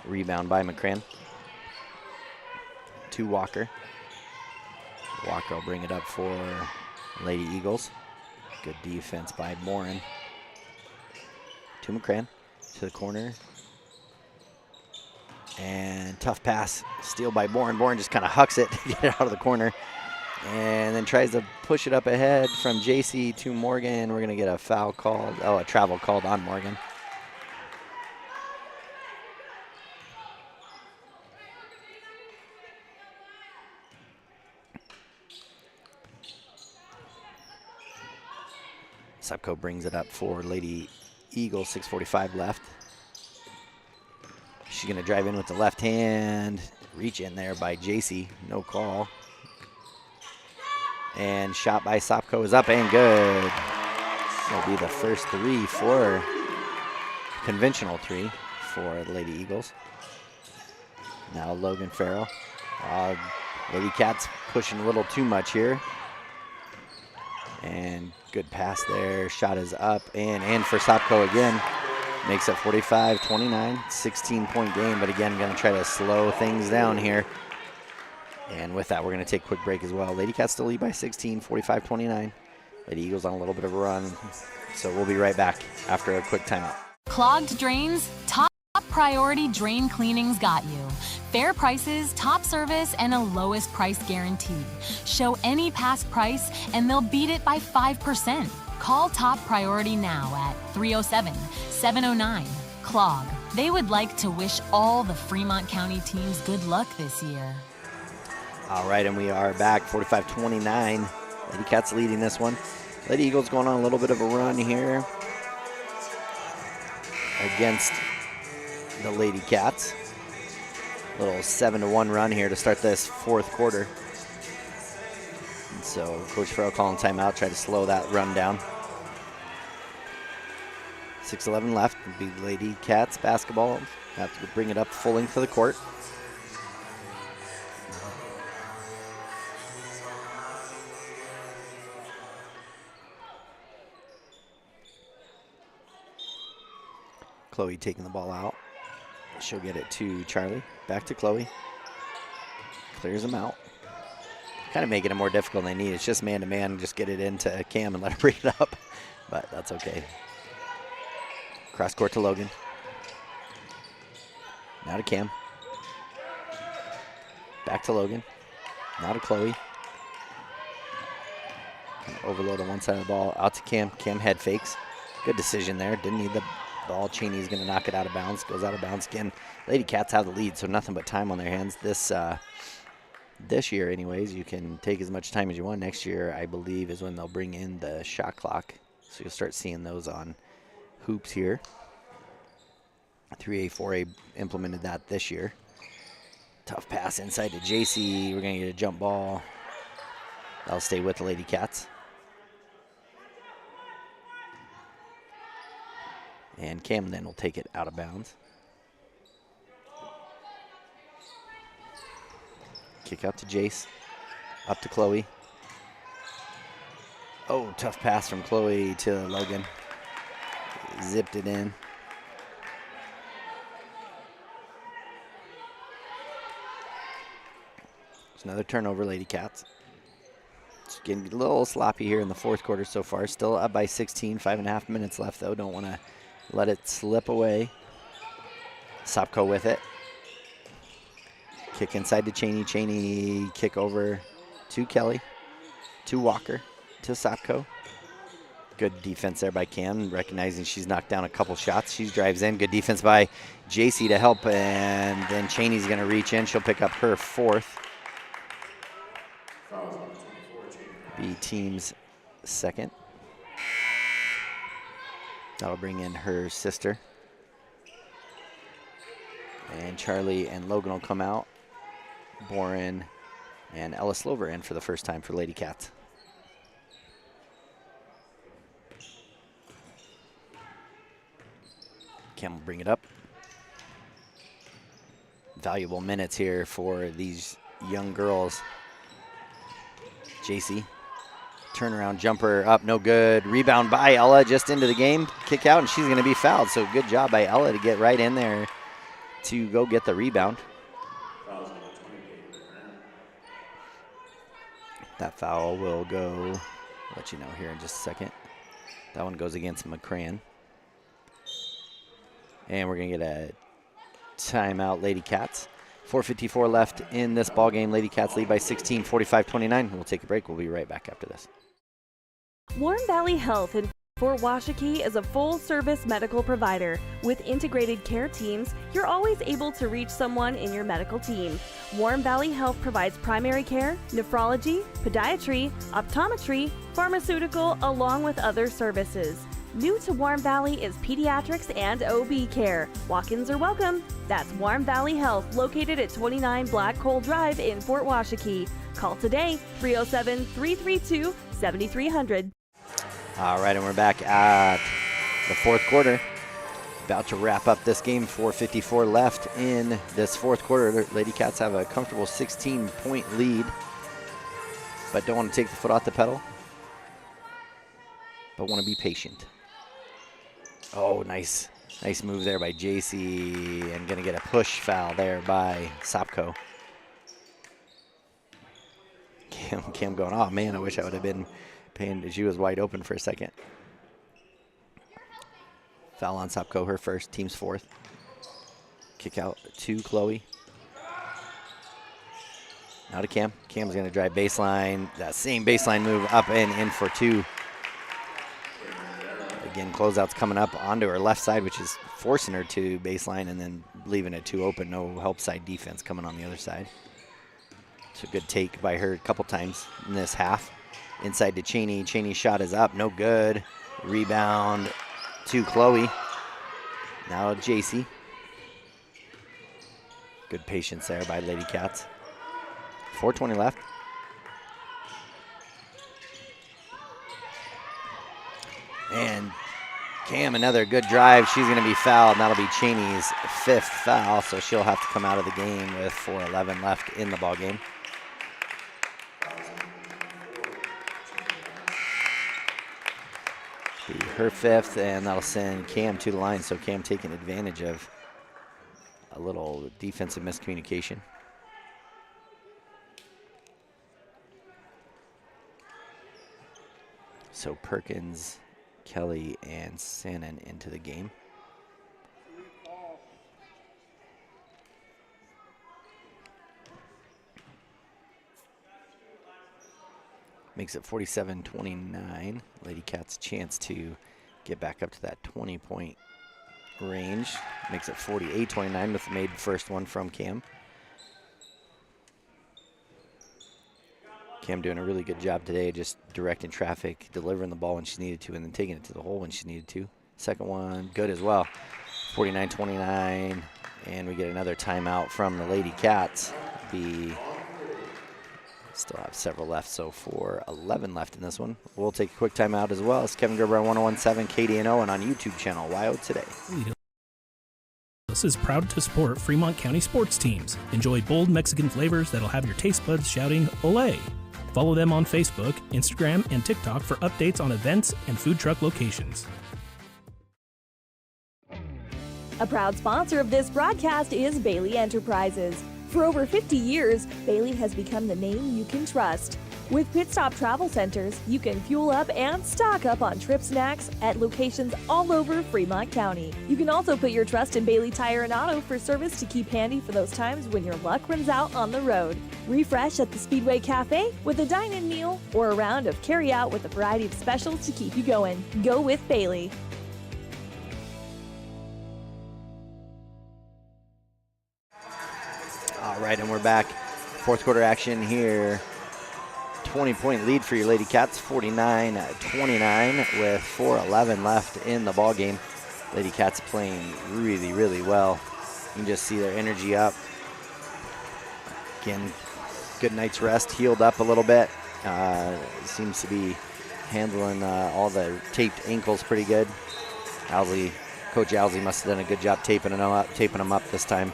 [SPEAKER 4] Rebound by McCran. To Walker. Walker will bring it up for Lady Eagles. Good defense by Morin. To McCran. To the corner. And tough pass. Steal by Morin. Morin just kind of hucks it to get it out of the corner. And then tries to push it up ahead from JC to Morgan. We're going to get a foul called. Oh, a travel called on Morgan. Sopko brings it up for Lady Eagles, 6:45 left. She's going to drive in with the left hand. Reach in there by JC. No call. And shot by Sopko is up and good. That'll be the first 3 for conventional 3 for the Lady Eagles. Now Logan Farrell. Lady Cats pushing a little too much here. And good pass there. Shot is up and in for Sopko again. Makes it 45-29, 16-point game. But again, going to try to slow things down here. And with that, we're going to take a quick break as well. Lady Cats still lead by 16, 45-29. Lady Eagles on a little bit of a run. So we'll be right back after a quick timeout.
[SPEAKER 16] Clogged drains? Top Priority Drain Cleaning's got you. Fair prices, top service, and a lowest price guarantee. Show any past price, and they'll beat it by 5%. Call Top Priority now at 307-709-CLOG. They would like to wish all the Fremont County teams good luck this year.
[SPEAKER 4] All right, and we are back, 45-29. Lady Cats leading this one. Lady Eagles going on a little bit of a run here against the Lady Cats. Little 7-1 run here to start this fourth quarter. And so Coach Farrell calling timeout, try to slow that run down. 6:11 left. It'll be Lady Cats basketball. Have to bring it up full length of the court. Chloe taking the ball out. She'll get it to Charlie. Back to Chloe. Clears them out. Kind of making it more difficult than they need. It's just man-to-man. Just get it into Cam and let her bring it up. But that's okay. Cross court to Logan. Now to Cam. Back to Logan. Now to Chloe. Kind of overload on one side of the ball. Out to Cam. Cam head fakes. Good decision there. Didn't need the ball. Cheney's going to knock it out of bounds. Goes out of bounds again. Lady Cats have the lead, so nothing but time on their hands. This year, anyways, you can take as much time as you want. Next year, I believe, is when they'll bring in the shot clock. So you'll start seeing those on hoops here. 3A, 4A implemented that this year. Tough pass inside to JC. We're going to get a jump ball. That'll stay with the Lady Cats. And Cam then will take it out of bounds. Kick out to Jace. Up to Chloe. Oh, tough pass from Chloe to Logan. Zipped it in. It's another turnover, Lady Cats. It's getting a little sloppy here in the fourth quarter so far. Still up by 16, 5.5 minutes left though. Don't want to let it slip away. Sopko with it. Kick inside to Cheney. Cheney kick over to Kelly, to Walker, to Sopko. Good defense there by Cam, recognizing she's knocked down a couple shots. She drives in. Good defense by JC to help, and then Cheney's going to reach in. She'll pick up her 4th. Be team's 2nd. That'll bring in her sister. And Charlie and Logan will come out. Boren and Ella Slover in for the first time for Lady Cats. Cam will bring it up. Valuable minutes here for these young girls. JC, turnaround jumper up, no good. Rebound by Ella, just into the game. Kick out, and she's going to be fouled. So good job by Ella to get right in there to go get the rebound. That foul will go, I'll let you know here in just a second. That one goes against McCran. And we're going to get a timeout, Lady Cats. 4:54 left in this ball game. Lady Cats lead by 16, 45-29. We'll take a break. We'll be right back after this.
[SPEAKER 1] Warm Valley Health in Fort Washakie is a full-service medical provider. With integrated care teams, you're always able to reach someone in your medical team. Warm Valley Health provides primary care, nephrology, podiatry, optometry, pharmaceutical, along with other services. New to Warm Valley is pediatrics and OB care. Walk-ins are welcome. That's Warm Valley Health, located at 29 Black Coal Drive in Fort Washakie. Call today, 307-332-7300.
[SPEAKER 4] All right, and we're back at the 4th quarter. About to wrap up this game. 4:54 left in this 4th quarter. Lady Cats have a comfortable 16-point lead, but don't want to take the foot off the pedal, but want to be patient. Oh, nice move there by JC, and going to get a push foul there by Sopko. Kim going, oh man, I wish I would have been paying. She was wide open for a second. Foul on Sopko, her first, team's 4th. Kick out to Chloe. Now to Cam. Cam's going to drive baseline. That same baseline move up and in for 2. Again, closeout's coming up onto her left side, which is forcing her to baseline and then leaving it 2 open. No help side defense coming on the other side. It's a good take by her a couple times in this half. Inside to Cheney. Cheney's shot is up, no good. Rebound to Chloe. Now JC. Good patience there by Lady Cats. 4:20 left. And Cam, another good drive. She's going to be fouled, and that'll be Cheney's 5th foul, so she'll have to come out of the game with 4:11 left in the ball game. Be her 5th, and that'll send Cam to the line, so Cam taking advantage of a little defensive miscommunication. So Perkins, Kelly, and Sannon into the game. Makes it 47-29. Lady Cats chance to get back up to that 20-point range. Makes it 48-29 with the made first one from Cam. Cam doing a really good job today, just directing traffic, delivering the ball when she needed to, and then taking it to the hole when she needed to. Second one, good as well. 49-29, and we get another timeout from the Lady Cats. Still have several left, so 4:11 left in this one. We'll take a quick timeout as well. It's Kevin Gerber on 101.7 KDNO and on YouTube channel WYO Today.
[SPEAKER 3] This is proud to support Fremont County sports teams. Enjoy bold Mexican flavors that'll have your taste buds shouting "Olé!" Follow them on Facebook, Instagram, and TikTok for updates on events and food truck locations.
[SPEAKER 1] A proud sponsor of this broadcast is Bailey Enterprises. For over 50 years, Bailey has become the name you can trust. With Pit Stop Travel Centers, you can fuel up and stock up on trip snacks at locations all over Fremont County. You can also put your trust in Bailey Tire and Auto for service to keep handy for those times when your luck runs out on the road. Refresh at the Speedway Cafe with a dine-in meal or a round of carry-out with a variety of specials to keep you going. Go with Bailey.
[SPEAKER 4] All right, and we're back. Fourth quarter action here. 20-point lead for your Lady Cats, 49-29 with 4:11 left in the ball game. Lady Cats playing really, really well. You can just see their energy up. Again, good night's rest, healed up a little bit. Seems to be handling all the taped ankles pretty good. Coach Owsley must have done a good job taping them up this time.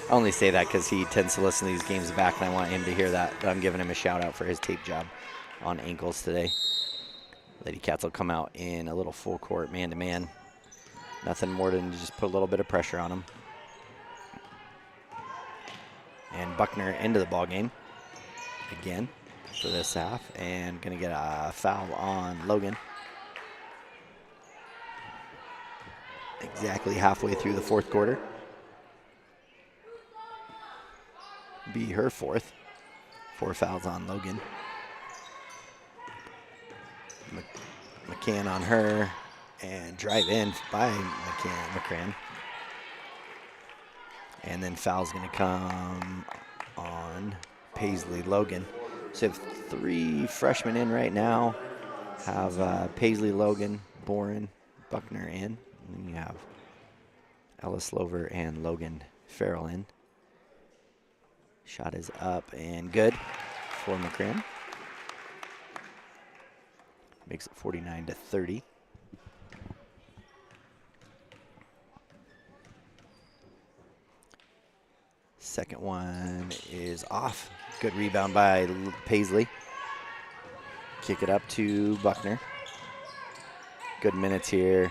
[SPEAKER 4] I only say that because he tends to listen to these games back, and I want him to hear that. But I'm giving him a shout-out for his tape job on ankles today. Lady Cats will come out in a little full court, man-to-man. Nothing more than just put a little bit of pressure on them. And Buckner into the ball game again for this half, and going to get a foul on Logan. Exactly halfway through the fourth quarter. Be her fourth. 4 fouls on Logan. McCann on her, and drive in by McCann. And then foul's going to come on Paisley Logan. So you have 3 freshmen in right now. Have Paisley Logan, Boren, Buckner in. And then you have Ellis Lover and Logan Farrell in. Shot is up and good for McCran. Makes it 49-30. Second one is off. Good rebound by Paisley. Kick it up to Buckner. Good minutes here.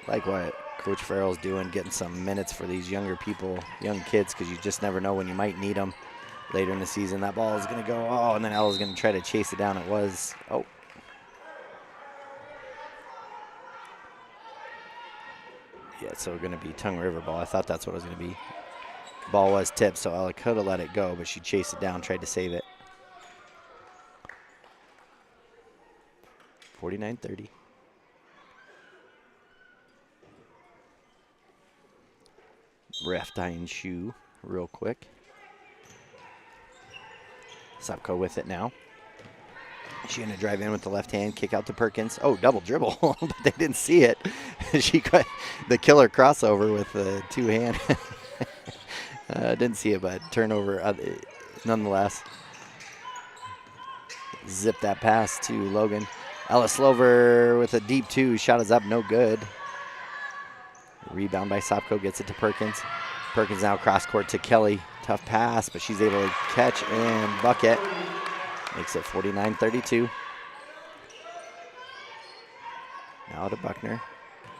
[SPEAKER 4] Like what Coach Farrell's doing, getting some minutes for these younger people, young kids, because you just never know when you might need them later in the season. That ball is going to go, and then Ella's going to try to chase it down. It was, Yeah, so going to be Tongue River ball. I thought that's what it was going to be. Ball was tipped, so Ella could have let it go, but she chased it down, tried to save it. 49-30. Ref tying shoe real quick. Supko with it now. She's going to drive in with the left hand, kick out to Perkins. Oh, double dribble, but they didn't see it. She got the killer crossover with the 2-hand. Didn't see it, but turnover nonetheless. Zip that pass to Logan. Ellis Slover with a deep 2. Shot is up, no good. Rebound by Sopko, gets it to Perkins. Perkins now cross court to Kelly. Tough pass, but she's able to catch and bucket. Makes it 49-32. Now to Buckner,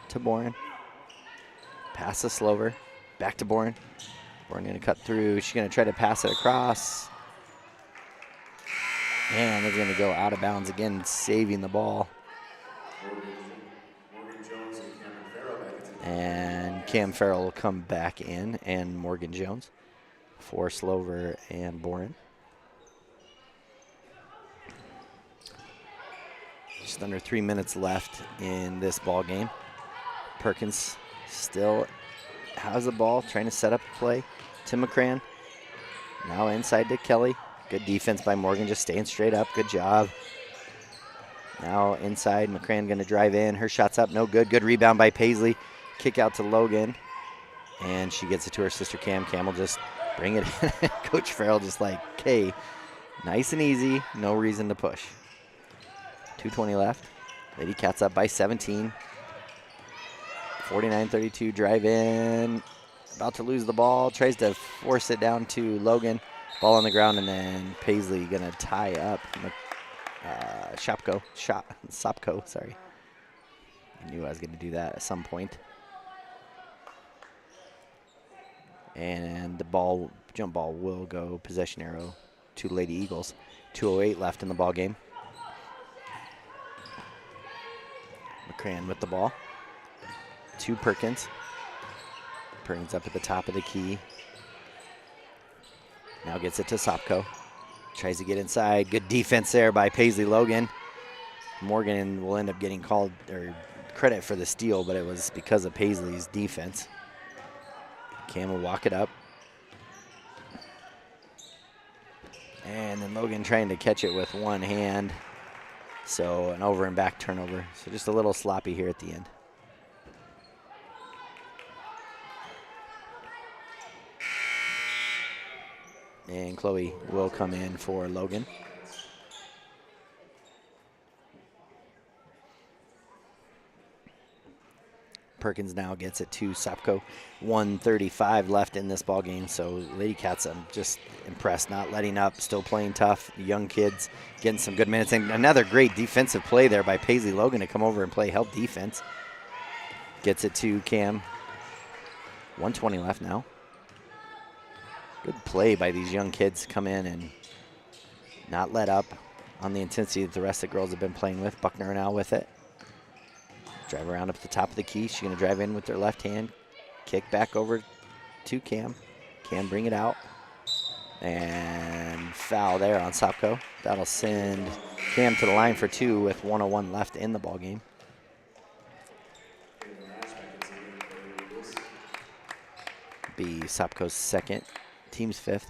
[SPEAKER 4] to Boren. Pass to Slover, back to Boren. Boren going to cut through. She's going to try to pass it across. And they're going to go out of bounds again, saving the ball. And Cam Farrell will come back in, and Morgan Jones for Slover and Boren. Just under 3 minutes left in this ball game. Perkins still has the ball, trying to set up a play to McCran. Now inside to Kelly. Good defense by Morgan, just staying straight up. Good job. Now inside, McCran going to drive in. Her shot's up, no good. Good rebound by Paisley. Kick out to Logan. And she gets it to her sister Cam. Cam will just bring it in. Coach Farrell just like, okay, nice and easy. No reason to push. 2:20 left. Lady Cats up by 17. 49-32, drive in. About to lose the ball. Tries to force it down to Logan. Ball on the ground, and then Paisley going to tie up Sopko, sorry. I knew I was going to do that at some point. And the jump ball will go possession arrow to Lady Eagles. 2:08 left in the ball game. McCran with the ball. To Perkins. Perkins up at the top of the key. Now gets it to Sopko. Tries to get inside. Good defense there by Paisley Logan. Morgan will end up getting called or credit for the steal, but it was because of Paisley's defense. Cam will walk it up. And then Logan trying to catch it with one hand. So an over and back turnover. So just a little sloppy here at the end. And Chloe will come in for Logan. Perkins now gets it to Sopko. 1:35 left in this ball game. So Lady Cats, I'm just impressed, not letting up, still playing tough. Young kids getting some good minutes. And another great defensive play there by Paisley Logan to come over and play help defense. Gets it to Cam. 1:20 left now. Good play by these young kids, come in and not let up on the intensity that the rest of the girls have been playing with. Buckner now with it. Drive around up the top of the key. She's going to drive in with her left hand. Kick back over to Cam. Cam bring it out. And foul there on Sopko. That'll send Cam to the line for two with 1:01 left in the ball game. Be Sopko's second. Team's fifth.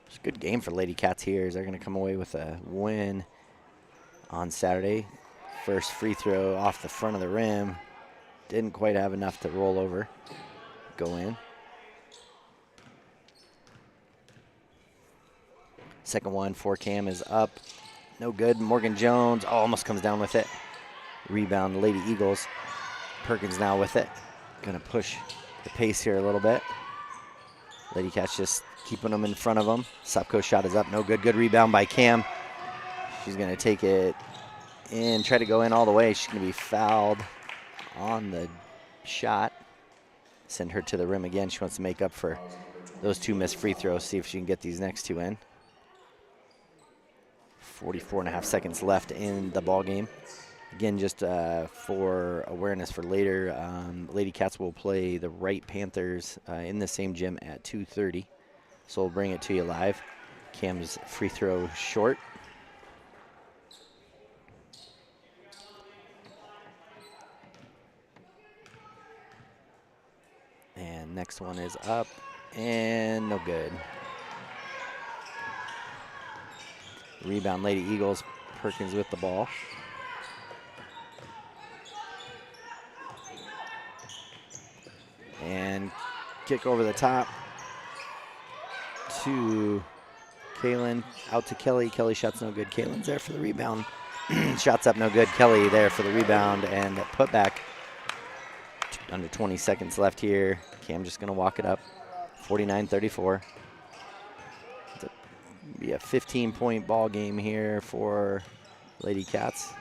[SPEAKER 4] It's a good game for Lady Cats here. They're going to come away with a win on Saturday. First free throw off the front of the rim. Didn't quite have enough to roll over. Go in. Second one for Cam is up. No good. Morgan Jones almost comes down with it. Rebound, Lady Eagles. Perkins now with it. Gonna push the pace here a little bit. Lady Cats just keeping them in front of them. Sopko shot is up, no good. Good rebound by Cam. She's gonna take it and try to go in all the way. She's gonna be fouled on the shot. Send her to the rim again. She wants to make up for those two missed free throws. See if she can get these next two in. 44.5 seconds left in the ball game. Again, just for awareness for later, Lady Cats will play the Wright Panthers in the same gym at 2:30. So we'll bring it to you live. Cam's free throw short. And next one is up and no good. Rebound, Lady Eagles. Perkins with the ball. And kick over the top to Kaylin. Out to Kelly. Kelly shot's no good. Kaylin's there for the rebound. Shots up no good. Kelly there for the rebound and put back. Under 20 seconds left here. Cam just going to walk it up. 49-34. It'll be a 15-point ball game here for Lady Cats.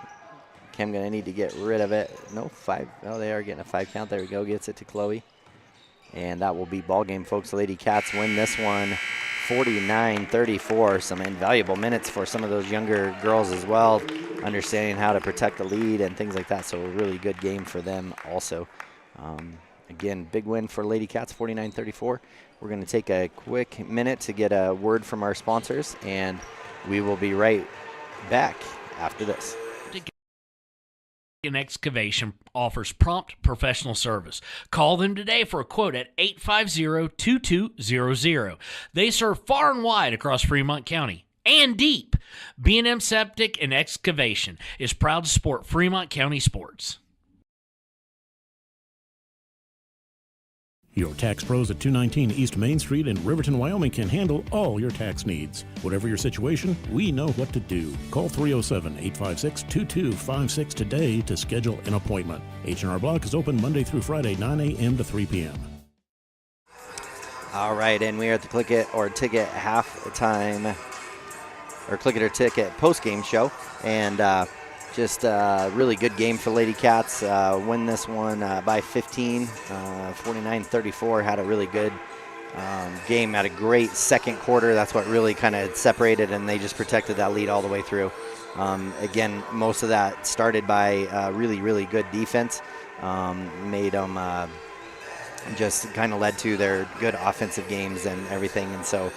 [SPEAKER 4] Cam going to need to get rid of it. No, five. Oh, they are getting a 5 count. There we go. Gets it to Chloe. And that will be ball game, folks. Lady Cats win this one 49-34. Some invaluable minutes for some of those younger girls as well, understanding how to protect the lead and things like that. So a really good game for them also. Again, big win for Lady Cats, 49-34. We're going to take a quick minute to get a word from our sponsors, and we will be right back after this.
[SPEAKER 10] Excavation offers prompt professional service. Call them today for a quote at 850-2200. They serve far and wide across Fremont County and deep. B&M Septic and Excavation is proud to support Fremont County sports.
[SPEAKER 5] Your tax pros at 219 East Main Street in Riverton, Wyoming can handle all your tax needs. Whatever your situation, we know what to do. Call 307-856-2256 today to schedule an appointment. H&R Block is open Monday through Friday, 9 a.m. to 3 p.m.
[SPEAKER 4] All right, and we are at the Click It or Ticket halftime, or Click It or Ticket post-game show. And just a really good game for Lady Cats. Win this one by 15, 49-34. Had a really good game. Had a great second quarter. That's what really kind of separated, and they just protected that lead all the way through. Again, most of that started by really, really good defense. Made them just kind of led to their good offensive games and everything. And so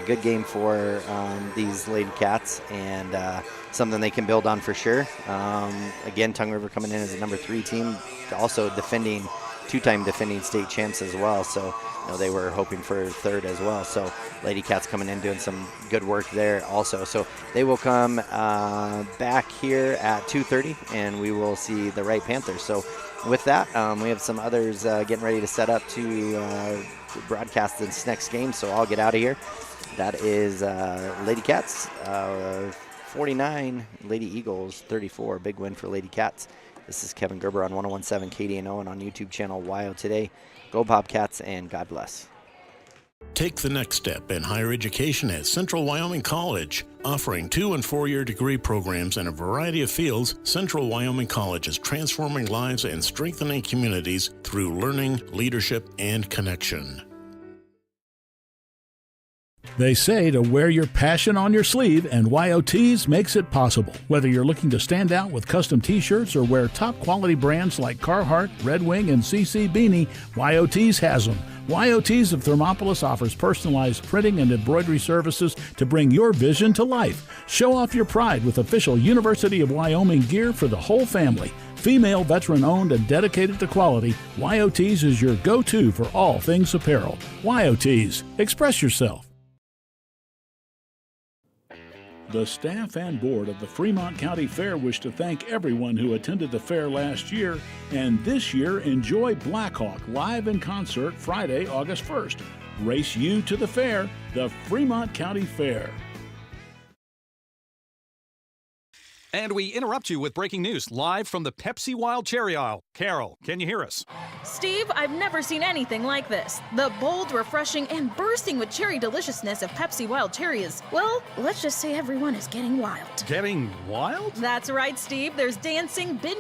[SPEAKER 4] good game for these Lady Cats, and something they can build on for sure. Again, Tongue River coming in as a number 3 team, also two-time defending state champs as well. So they were hoping for 3rd as well. So Lady Cats coming in doing some good work there also. So they will come back here at 2:30, and we will see the Wright Panthers. So with that, we have some others getting ready to set up to broadcast this next game. So I'll get out of here. That is Lady Cats 49, Lady Eagles 34. Big win for Lady Cats. This is Kevin Gerber on 101.7 KDNO and on YouTube channel WYO Today. Go Bobcats, and God bless.
[SPEAKER 5] Take the next step in higher education at Central Wyoming College. Offering 2- and 4-year degree programs in a variety of fields, Central Wyoming College is transforming lives and strengthening communities through learning, leadership, and connection.
[SPEAKER 6] They say to wear your passion on your sleeve, and YOTs makes it possible. Whether you're looking to stand out with custom t-shirts or wear top quality brands like Carhartt, Red Wing, and CC Beanie, YOTs has them. YOTs of Thermopolis offers personalized printing and embroidery services to bring your vision to life. Show off your pride with official University of Wyoming gear for the whole family. Female, veteran-owned, and dedicated to quality, YOTs is your go-to for all things apparel. YOTs, express yourself. The staff and board of the Fremont County Fair wish to thank everyone who attended the fair last year, and this year enjoy Blackhawk live in concert Friday, August 1st. Race you to the fair, the Fremont County Fair.
[SPEAKER 11] And we interrupt you with breaking news live from the Pepsi Wild Cherry Aisle. Carol, can you hear us?
[SPEAKER 12] Steve, I've never seen anything like this. The bold, refreshing, and bursting with cherry deliciousness of Pepsi Wild Cherry is, well, let's just say everyone is getting wild.
[SPEAKER 11] Getting wild?
[SPEAKER 12] That's right, Steve. There's dancing, binge